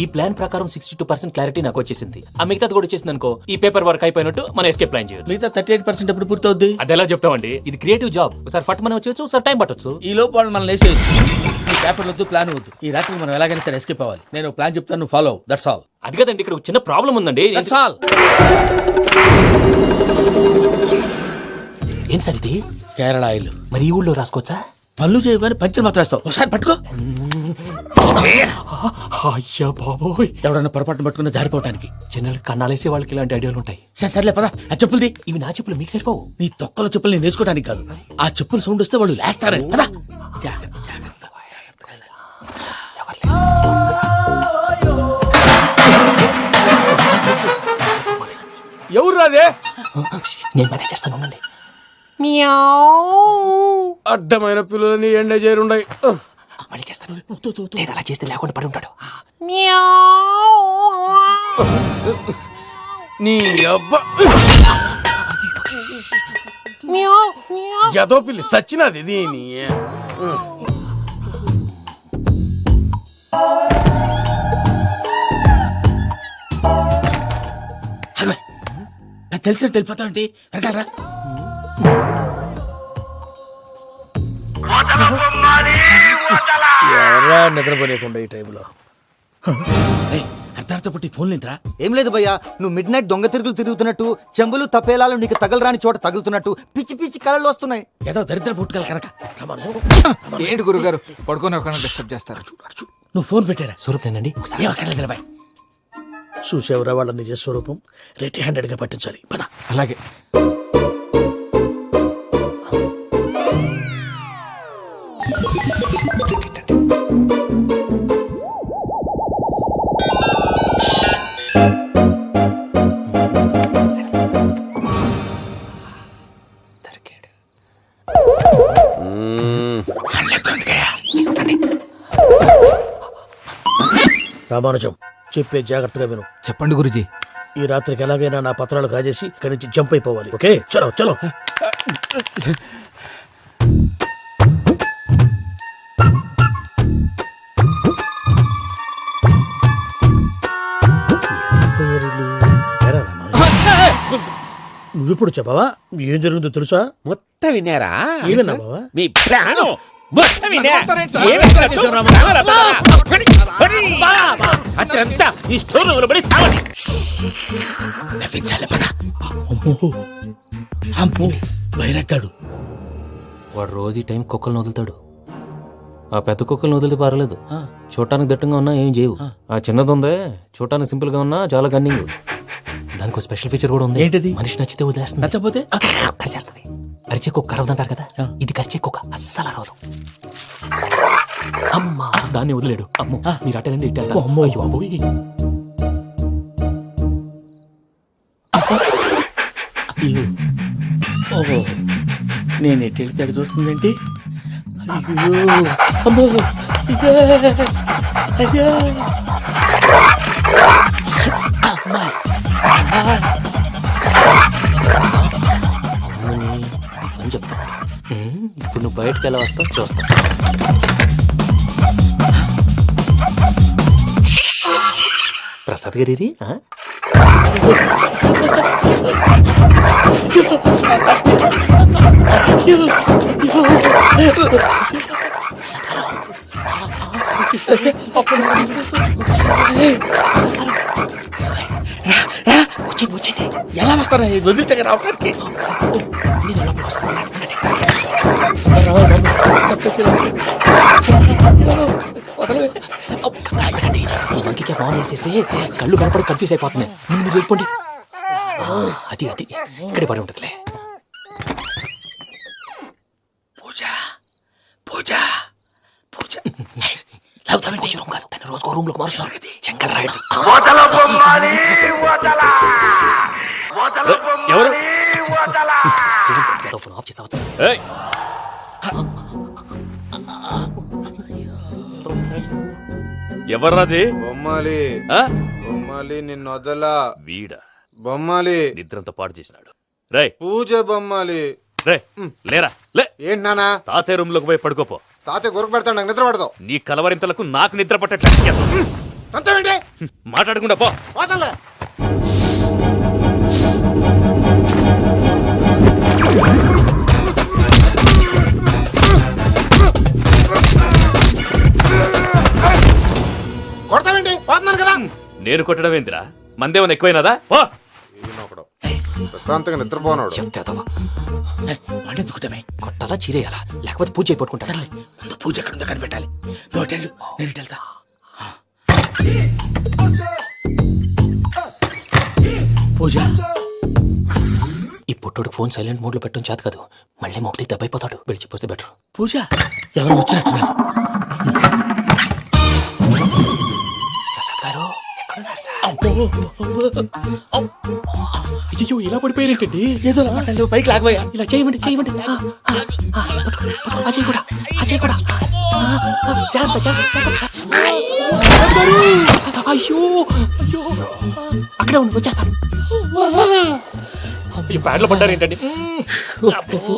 ఈ ప్లాన్ ప్రకారం 62% క్లారిటీ నాకు వచ్చేసింది. ఆ మిగతాది కూడా వచ్చేసింది అనుకో, ఈ పేపర్ వర్క్ అయిపోయినట్టు మనం ఎస్కేప్ ప్లాన్ చేయొచ్చు. మిగతా 38% ఎప్పుడు పూర్తవుద్ది? అది ఎలా చెప్తామండి? ఇది క్రియేటివ్ జాబ్. ఒకసారి ఫట్ మనం వచ్చేయచ్చు, ఒకసారి టైం పట్టొచ్చు. ఈ లోపు వాళ్ళు మనం లేసేయచ్చు. ఈ పేపర్ వద్దు, ప్లాన్ వద్దు. ఈ రాత్రి మనం ఎలాగైనా సరే ఎస్కేప్ అవ్వాలి. నేను ప్లాన్ చెప్తాను, నువ్వు ఫాలో. That's all. అది కదండి, ఇక్కడ ఒక చిన్న ప్రాబ్లం ఉందండి. That's all. ఏం సార్ ఇది? కేరళ ఆయిల్. మరి ఈ ఊళ్ళో రాసుకోవచ్చా? పనులు చేయగానే పంచర్ మాత్రం వేస్తావు. ఒకసారి పట్టుకో. అయ్యా బాబోయ్, ఎవడన్నా పొరపాటున పట్టుకున్న జారిపోవటానికి. జనరల్ కన్నాలేసే వాళ్ళకి ఇలాంటి ఐడియాలు ఉంటాయి. సర్లే పదా, ఆ చెప్పులది. ఇవి నా చెప్పులు, మీకు సరిపోవు. నీ తొక్కల చెప్పులు నేను వేసుకోవడానికి కాదు, ఆ చెప్పులు సౌండ్ వస్తే వాళ్ళు లేస్తారని. పదా. ఎవరు రాదే? నేను మేనేజ్ చేస్తాను, ఉండండి. అడ్డమైన పిల్లలని ఎండ చేరుండయి. మళ్ళీ చేస్తాను. లేదు, అలా చేస్తే లేకుండా పడి ఉంటాడు. నీ అబ్బా ఎదో పిల్లి సచ్చినది దీని. తెలిసినట్టు వెళ్ళిపోతా ఉంటే వెనకాలరా. ఎవరా నిద్రపోలేకుండా ఈ టైంలో? అర్ధార్థ పుట్టి ఫోన్ లేంట్రా? ఏం లేదు భయ్యా, నువ్వు మిడ్ నైట్ దొంగ తిరుగుతున్నట్టు, చెంబులు తపేలాలు నీకు తగలరాని చోట తగులుతున్నట్టు పిచ్చి పిచ్చి కళలు వస్తున్నాయి. ఏదో దరిద్ర పుట్టుకల కనుక. ఏంటి గురుగారు పడుకొని ఒక డిస్టర్బ్ చేస్తారు? నువ్వు ఫోన్ పెట్టారా? స్వరూపేనండి. ఏమక్కర్లేదు. చూసేవరా వాళ్ళ నిజ స్వరూపం. రెడీ హ్యాండెడ్ గా పట్టించాలి. పద. అలాగే. రామానుజం, చెప్పే జాగ్రత్తగా విను. చెప్పండి గురుజీ. ఈ రాత్రికి ఎలాగైనా నా పత్రాలు కాజేసి ఇక్కడి నుంచి జంప్ అయిపోవాలి. ఓకే, చలో చలో. నువ్విప్పుడు చెప్పవా ఏం జరిగిందో తెలుసా? మొత్తం విన్నారా? ఏమన్నా బావా? మీ ప్రాణం మొత్తం విన్నా. అత్రంతా ఈ స్టోర్ రూమ్ లో పడి సావండి. నవ్వించాలి. పద. అమ్మో, వైరగ్గాడు. వాడు రోజు ఈ టైం కుక్కలను వదులుతాడు. ఆ పెద్ద కుక్కలను వదిలితే పర్లేదు, చూడటానికి దట్టంగా ఉన్నా ఏం చేయవు. ఆ చిన్నది ఉందే, చూడటానికి సింపుల్ గా ఉన్నా చాలా కన్నింగ్. దానికి స్పెషల్ ఫీచర్ కూడా ఉంది. ఏంటిది? మనిషి నచ్చితే వదిలేస్తుంది, నచ్చపోతే కరిచేస్తుంది. అరిచే కుక్క అరవదంటారు కదా, ఇది కరిచే కుక్క అస్సలు అరవదు. అమ్మా, దాన్ని వదిలేడు. అమ్మో, మీరు అటెండి ఇటు వెళ్తారు. అమ్మో. అయ్యో అబ్బోయ్. ఓహో, నేను ఎటు వెళ్తే అటు చూస్తుందేంటి? అయ్యో అమ్మో అయ్యో అయ్యో అమ్మా అని చెప్తా. ఇప్పుడు నువ్వు బయటకు ఎలా వస్తావు చూస్తా. ప్రసాద్ గారి ఎలా వస్తారా వదిలితే రావడానికి? చెప్పేసి ఇంకే ఫోన్ వేసేస్తే కళ్ళు కనపడి కన్ఫ్యూజ్ అయిపోతున్నాయి. మీరు వెళ్ళిపోండి. అది అది ఇక్కడే పడి ఉంటుందిలే. పూజ పూజ పూజ రూమ్ కాదు, తను రోజుకో రూమ్ లోకి మారుస్తున్నారు కదా. శంకర్ రాయుడు ఎవరు ఫోన్ ఆఫ్ చేసావచ్చు. ఎవర్రాది? బొమ్మాలి బొమ్మాలి నిన్ను వదలా. వీడా బొమ్మాలి నిద్రంతా పాడు చేసినాడు. రే పూజ బొమ్మాలి. రే లేరా లే. ఏంటి నానా? తాతయ్య రూమ్ లోకి పోయి పడుకోపో. తాతయ్య గురకు పెడతాడు, నాకు నిద్ర పడతావు. నీ కలవరింతలకు నాకు నిద్ర పట్టట్లేదు. అంతేంటి మాట్లాడకుండా పో. పోతాలే. కొడతావేంటి? పోతున్నాను కదా. నేను కొట్టడం ఏందిరా? మందేమన్నా ఎక్కువైనదా? పో. ప్రశాంతంగా నిద్రపోనాడు. వాడెందుకుంటామే? కొట్టాలా చీరేయాలా లేకపోతే పూజ అయిపోట్టుకుంటా. సర్లే ముందు పూజ ఎక్కడ ఉందో కనిపెట్టాలి. నువ్వు వెళ్ళు, నేను ఇటు వెళ్తా. పూజ ఈ పుట్టోడు ఫోన్ సైలెంట్ మోడ్ లో పెట్టడం చేత కాదు. మళ్ళీ మొక్కి దెబ్బైపోతాడు. విడిచిపోతే బెటర్. పూజ ఎవరు వచ్చినట్టున్నారు? ప్రసాద్ గారు ఎక్కడున్నారు సార్? అయ్యో ఇలా పడిపోయారేంటండి? ఏదో మాటలు పైకి లాగబోయా. ఇలా చేయమండి చేయమండి. అజయ్ కూడా అజయ్ కూడా అయ్యో అయ్యో అక్కడే ఉండి వచ్చేస్తాను. ఈ బ్యాడ్లో పడ్డారు ఏంటండి?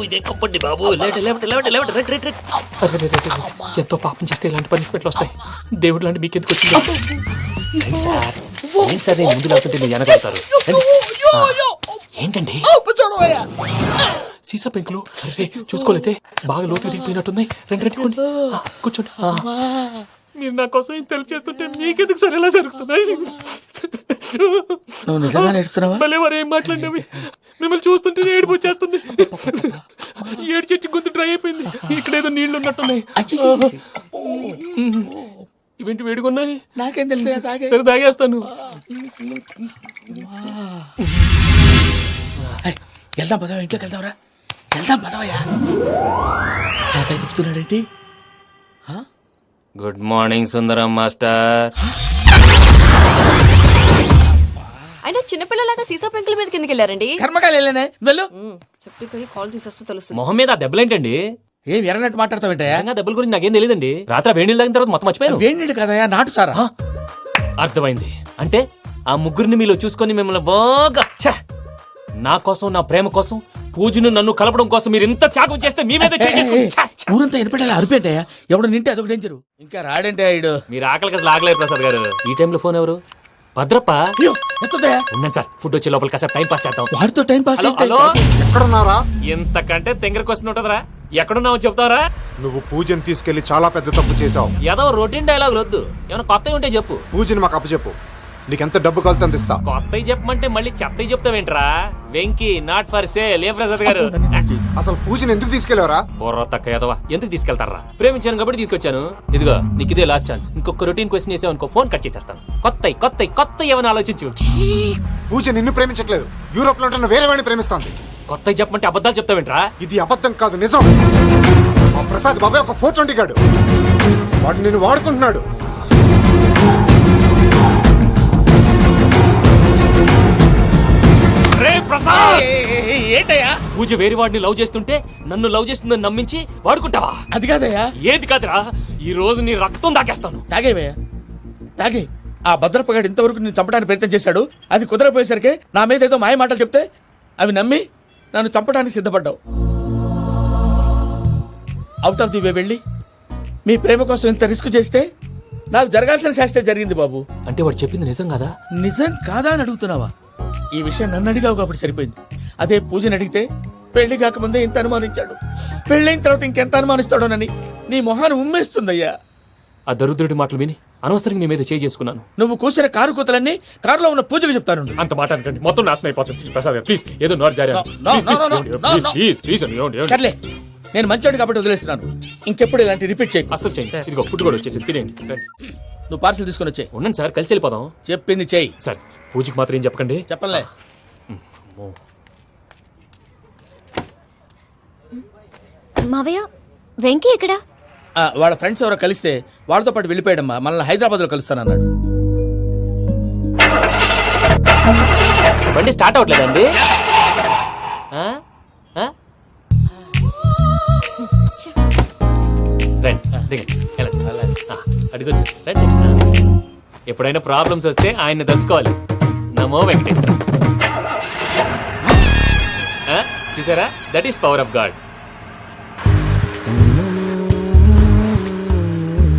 ఇదే కప్పండి బాబు. ఎంతో పాపం చేస్తే ఇలాంటి పనిష్మెంట్లు వస్తాయి. దేవుడు లాంటి మీకు ఎందుకు వచ్చింది సార్? ఏం సార్ నేను ముందు లేకుంటే మీరు వెనకడతారు ఏంటండి? సీసా పెంకులు చూసుకోలేతే బాగా లోతు దిగిపోయినట్టున్నాయి. రెండు కూర్చోండి. మీరు నా కోసం ఇంత హెల్ప్ చేస్తుంటే మీకెందుకు సరే ఎలా జరుగుతున్నాయి? నువ్వు నిజంగా నేర్చుతున్నావా? మళ్ళీ మరి ఏం మాట్లాడినవి? మిమ్మల్ని చూస్తుంటే ఏడుపు వచ్చేస్తుంది. ఏడు చెట్టు గొంతు డ్రై అయిపోయింది. ఇక్కడ ఏదో నీళ్లు ఉన్నట్టున్నాయి. ఇవేంటి వేడుకున్నాయి? నాకేం తెలుసు. సరే తాగేస్తాను. వెళ్దాం పదవా, ఇంట్లోకి వెళ్దాంరా. వెళ్దాం పదవయ్యా. నాకై చెప్తున్నాడేంటి? Good morning Sundaram master. అయినా చిన్నపిల్లలాగా సీసా పెంకుల మీద కిందకి వెళ్ళారండి. కర్మకాయలు వెళ్ళానే వెళ్ళు. చెప్పి కాల్ తీసేస్తే తెలుస్తుంది. మొహం మీద ఆ దెబ్బలేంటండి? ఏం ఎర్రనట్టు మాట్లాడతావేంటయా? దెబ్బల గురించి నాకేం తెలియదండి. రాత్రి వేడి నీళ్ళు తాగిన తర్వాత మొత్తం మర్చిపోయాను. వేడి నీళ్ళు కదయా, నాటు సారా. అర్థమైంది. అంటే ఆ ముగ్గురిని మీలో చూసుకొని మిమ్మల్ని బాగా నా కోసం నా ప్రేమ కోసం పూజను నన్ను కలపడం కోసం మీరు ఇంత త్యాగం చేస్తే మీ మీద ఊరంతా ఎనపడేలా అరిపేంటయా? ఎవడు నింటే అదొక డేంజరు. ఇంకా రాడంటే ఇడు. మీరు ఆకలికి అసలు ఆగలేరు ప్రసాద్ గారు. ఈ టైంలో ఫోన్ ఎవరు? భద్రప్ప. ఉన్నాను సార్. ఫుడ్ వచ్చే లోపల కాసేపు టైం పాస్ చేద్దాం. వాడితో టైం పాస్. హలో ఎక్కడున్నారా? ఇంతకంటే తెంగర క్వశ్చన్ ఉంటుందిరా. ఎక్కడున్నావు చెప్తావరా? నువ్వు పూజని తీసుకెళ్లి చాలా పెద్ద తప్పు చేసావు. ఏదో రొటీన్ డైలాగ్ వద్దు. ఏమైనా కొత్తవి ఉంటే చెప్పు. పూజని మాకు అప్పచెప్పు. నీకెంత డబ్బు కలితే అంత ఇస్తా. కొత్తవి చెప్పమంటే మళ్ళీ చెత్తవి చెప్తావేంట్రా? Venky not for sale. ఏ ప్రసాద్ గారు అసలు పూజని ఎందుకు తీసుకెళ్లేవరా? బొర్ర తక్క ఏదవా. ఎందుకు తీసుకెళ్తారా? ప్రేమించాను కాబట్టి తీసుకొచ్చాను. ఇదిగో నీకు ఇదే లాస్ట్ ఛాన్స్. ఇంకొక రొటీన్ క్వశ్చన్ చేసావు అనుకో ఫోన్ కట్ చేసేస్తాను. కొత్త ఏమైనా ఆలోచించు. పూజ నిన్ను ప్రేమించట్లేదు. యూరోప్ లో ఉంటున్న వేరే వాడిని ప్రేమిస్తాంది. కొత్తవి చెప్పమంటే అబద్ధాలు చెప్తావేంట్రా? ఇది అబద్ధం కాదు, నిజం. మా ప్రసాద్ బాబాయ్ ఒక 420 గాడు. వాడు నిన్ను వాడుకుంటున్నాడు. రే ప్రసాద్ ఏంటయ్యా? పూజ వేరే వాడిని లవ్ చేస్తుంటే నన్ను లవ్ చేస్తుందని నమ్మించి వాడుకుంటావా? అది కాదయ్యా. ఏది కాదురా, ఈ రోజు నీ రక్తం దాకేస్తాను. తాగేవయ్యా తాగే. ఆ భద్రపగాడు ఇంతవరకు నేను చంపడానికి ప్రయత్నం చేశాడు. అది కుదరపోయేసరికి నా మీద ఏదో మాయ మాటలు చెప్తే అవి నమ్మి నన్ను చంపడానికి సిద్ధపడ్డావు. అవుట్ ఆఫ్ ది వే వెళ్ళి మీ ప్రేమ కోసం ఇంత రిస్క్ చేస్తే నాకు జరగాల్సిన శాస్త్రే జరిగింది బాబు. అంటే వాడు చెప్పింది నిజం కదా? నిజం కాదా అని అడుగుతున్నావా? ఈ విషయం నన్ను అడిగావు కాబట్టి సరిపోయింది. అదే పూజని అడిగితే పెళ్లి కాకముందే ఇంత అనుమానించాడు, పెళ్ళైన తర్వాత ఇంకెంత అనుమానిస్తాడోనని నీ మొహాన్ని ఉమ్మేస్తుందయ్యా. ఆ దరిద్రుడి మాటలు విని అనవసరంగా నీ మీద చేయి చేసుకున్నాను. నువ్వు కూసిన కారు కూతలన్నీ కారులో ఉన్న పూజకు చెప్తాను. అంత మాట అనకండి, మొత్తం నాశనం అయిపోతుంది. ప్రసాద్ గారు ప్లీజ్ ఏదో నోరు జారీ. సర్లే, నేను మంచోడు కాబట్టి వదిలేస్తున్నాను. ఇంకెప్పుడు ఇలాంటి రిపీట్ చేయకు. అసలు చేయండి. ఇదిగో ఫుడ్ కూడా వచ్చేసి తినేయండి. నువ్వు పార్సల్ తీసుకొని వచ్చే. ఉండండి సార్, కలిసి వెళ్ళిపోదాం. చెప్పింది చెయ్యి సార్. పూజకి మాత్రం ఏం చెప్పకండి. చెప్పలే. మావయ్య, వెంకీ ఎక్కడా? వాళ్ళ ఫ్రెండ్స్ ఎవరో కలిస్తే వాళ్ళతో పాటు వెళ్ళిపోయాడమ్మా. మనల్ని హైదరాబాద్ లో కలుస్తానన్నాడు. బండి స్టార్ట్ అవ్వట్లేదండి. అడిగొచ్చు రండి. ఎప్పుడైనా ప్రాబ్లమ్స్ వస్తే ఆయన్ని తెలుసుకోవాలి. నమో వెంకటేశ్వర. చూసారా, that is power of God.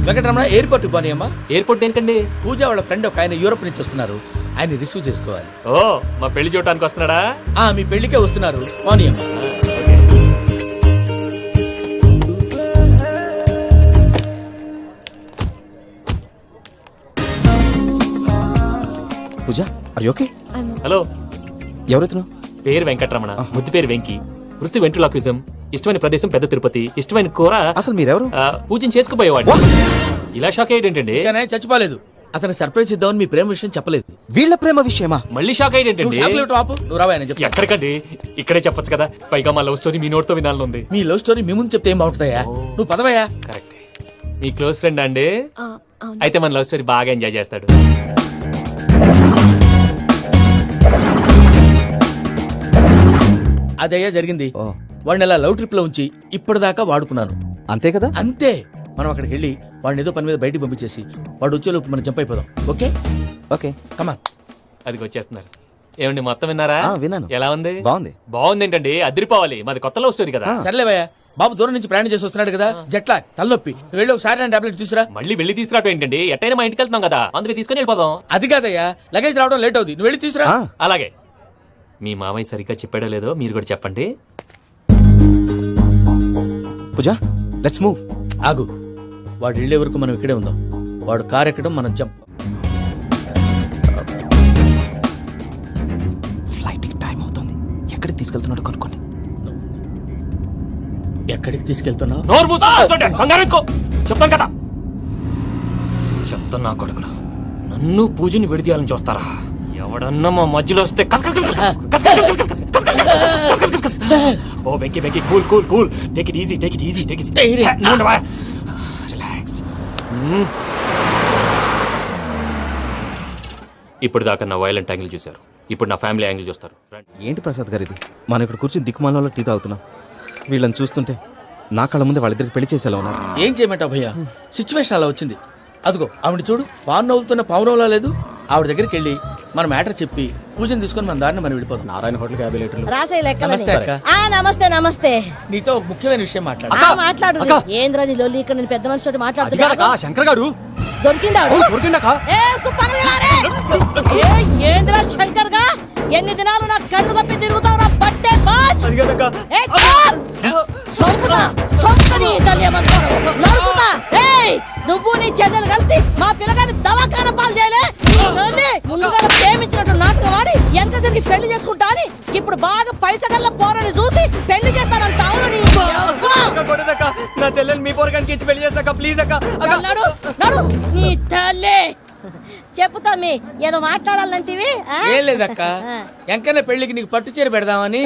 Venkataramana, airport పోనీ అమ్మా. ఎయిర్పోర్ట్ ఏంటండి? పూజ వాళ్ళ ఫ్రెండ్ ఒక ఆయన యూరోప్ నుంచి వస్తున్నారు, ఆయన రిసీవ్ చేసుకోవాలి. ఓ, మా పెళ్లి చూడటానికి వస్తున్నాడా? మీ పెళ్లికే వస్తున్నారు. పోనీ అమ్మా. పూజ, ఆర్ యు ఓకే? హలో, ఎవరైతును? పేరు వెంకటరమణ, ముద్దు పేరు వెంకి, వృత్తి వెంట్రులాక్విజం, ఇష్టమైన ప్రదేశం పెద్ద తిరుపతి, ఇష్టమైన కూర. అసలు మీరెవరు? పూజను చేసుకుపోయేవాడు. ఇలా షాక్ అయ్యేటండి. చచ్చిపోలేదు. అతను సర్ప్రైజ్ ఇద్దామని మీ ప్రేమ విషయం చెప్పలేదు. వీళ్ళ ప్రేమ విషయమా? మళ్ళీ షాక్ అయ్యేటండి. నువ్వు రావాయని చెప్పి. ఎక్కడికండి, ఇక్కడే చెప్పొచ్చు కదా. పైగా మా లవ్ స్టోరీ మీ నోట్తో వినాలని ఉంది. మీ లవ్ స్టోరీ మీ ముందు చెప్తే ఏం బాగుంటుందయ్యా? నువ్వు పదవయ్యా. కరెక్ట్. మీ క్లోజ్ ఫ్రెండ్ అండి? అయితే మన లవ్ స్టోరీ బాగా ఎంజాయ్ చేస్తాడు. అదయ్యా జరిగింది. వాడిని అలా లవ్ ట్రిప్ లో ఉంచి ఇప్పటిదాకా వాడుకున్నాను. అంతే కదా? అంతే. మనం అక్కడికి వెళ్ళి వాడిని ఏదో పని మీద బయటికి పంపించేసి వాడు వచ్చేలోపు మనం జంప్ అయిపోదాం. Okay okay come on. అది వచ్చేస్తున్నారు. ఏమండి, మొత్తం విన్నారా? విన్నాను. ఎలా ఉంది? బాగుంది. బాగుంది ఏంటండి, అదిరిపోవాలి. మాది కొత్త లవ్ స్టోరీ కదా. సర్లేవయ్యా, బాబు దూరం నుంచి ప్రయాణం చేసి వస్తున్నాడు కదా, జట్లా తలనొప్పి. నువ్వు వెళ్ళి ఒకసారి టాబ్లెట్ తీసుకురా. మళ్ళీ వెళ్ళి తీసుకురావటం ఏంటండి? ఎట్టైనా మా ఇంటికి వెళ్తున్నాం కదా, అందుకే తీసుకుని వెళ్ళిపోదాం. అది కాదయ్యా, లగేజ్ రావడం లేట్ అవుతుంది. నువ్వు వెళ్ళి తీసుకురా. అలాగే. మీ మామయ్య సరిగ్గా చెప్పాడో లేదో మీరు కూడా చెప్పండి. పూజ, లెట్స్ మూవ్. ఆగు, వాడు వెళ్ళే వరకు మనం ఇక్కడే ఉందాం. వాడు కార్ ఎక్కడం, మనం జంప్. ఫ్లైట్ కి టైం అవుతుంది. ఎక్కడికి తీసుకెళ్తున్నాడో కనుక్కోండి. ఎక్కడికి తీసుకెళ్తున్నావు? నోరు మూసుకో, కంగారు ఎక్కు. చెప్తాను కదా. చెప్తాను నా కొడుకులు, నన్ను పూజని విడిదీయాలని చూస్తారా? ఎవడన్నా మా మధ్యలో వస్తే ఓ Venky Venky, cool cool cool, take it easy, take it easy, take it easy. Relax. ఇప్పుడు దాకా నా వైలెంట్ యాంగిల్ చూశారు, ఇప్పుడు నా ఫ్యామిలీ యాంగిల్ చూస్తారు. ఏంటి ప్రసాద్ గారు ఇది? మనం ఇక్కడ కూర్చొని దిక్కుమాలలో టీ తాగుతున్నాం. వీళ్ళని చూస్తుంటే నా కళ్ళ ముందే వాళ్ళిద్దరికి పెళ్లి చేసేలా ఉన్నారు. ఏం చేయమంటావు భయ్యా, సిచ్యువేషన్ అలా వచ్చింది. అదిగో ఆవిడ చూడు, పావు నవ్వుతున్న పావునవ్వులా లేదు. ఆవిడ దగ్గరికి వెళ్ళి మన మ్యాటర్ చెప్పి పూజను తీసుకొని మన దారిని మనం వెళ్ళిపోతాం. నారాయణ హోటల్ 50 లీటర్లు. నమస్తే అక్క. నమస్తే నమస్తే. నీతో ఒక ముఖ్యమైన విషయం మాట్లాడు. మాట్లాడు. ఏంద్రని లొల్లి, ఇక్కడ నేను పెద్ద మనిషితో మాట్లాడుతున్నా. శంకర్ గారు దొరికిందా? ఏంద్ర శంకర్ గా ఎన్ని దినాలు నా కళ్ళు కప్పి తిరుగుతావు నా బట్టే బాచ్. నువ్వు నీ చెల్లెలు కలిసి మా పిల్లగాని దవాఖాన పాలు చేయలే. ముందుగా ప్రేమించినట్టు నాటకం ఆడి ఎంత తిరిగి పెళ్లి చేసుకుంటా అని ఇప్పుడు బాగా పైసగల్ల పోరని చూసి పెళ్లి చేస్తానంట. నా చెల్లెలు మీ పోరగానికి ఇచ్చి పెళ్లి చేస్తాక ప్లీజ్ అక్క. నడు నీ తల్లి. చెప్పుతా మీ ఏదో మాట్లాడాలంటివి. ఏం లేదక్క, ఎంకన్న పెళ్లికి నీకు పట్టు చీర పెడదామని.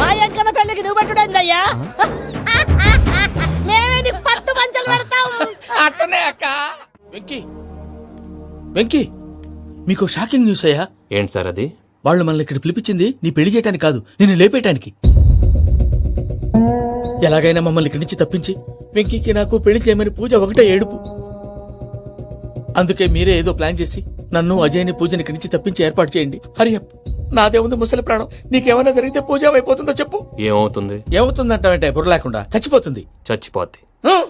మా ఎంకన్న పెళ్లికి నువ్వు పెట్టుడైందయ్యా? మేమే నీకు పట్టు పంచలు పెడతాం. అట్టనే అక్క. వెంకీ వెంకీ, మీకు షాకింగ్ న్యూస్ అయ్యా. ఏంటి సార్ అది? వాళ్ళు మనల్ని ఇక్కడ పిలిపించింది నీ పెళ్లి చేయడానికి కాదు, నిన్ను లేపేయటానికి. ఎలాగైనా మమ్మల్ని ఇక్కడి నుంచి తప్పించి వెంకీకి నాకు పెళ్లి చేయమని పూజ ఒకటే ఏడుపు. అందుకే మీరే ఏదో ప్లాన్ చేసి నన్ను అజయ్ని పూజని ఇక్కడి నుంచి తప్పించి ఏర్పాటు చేయండి. హరియప్, నాదే ఉంది ముసలి ప్రాణం. నీకేమైనా జరిగితే పూజ అయిపోతుందో చెప్పు. ఏమవుతుంది? ఏమవుతుందంటావంటే బుర్ర లేకుండా చచ్చిపోతుంది. చచ్చిపోద్ది. ఆ?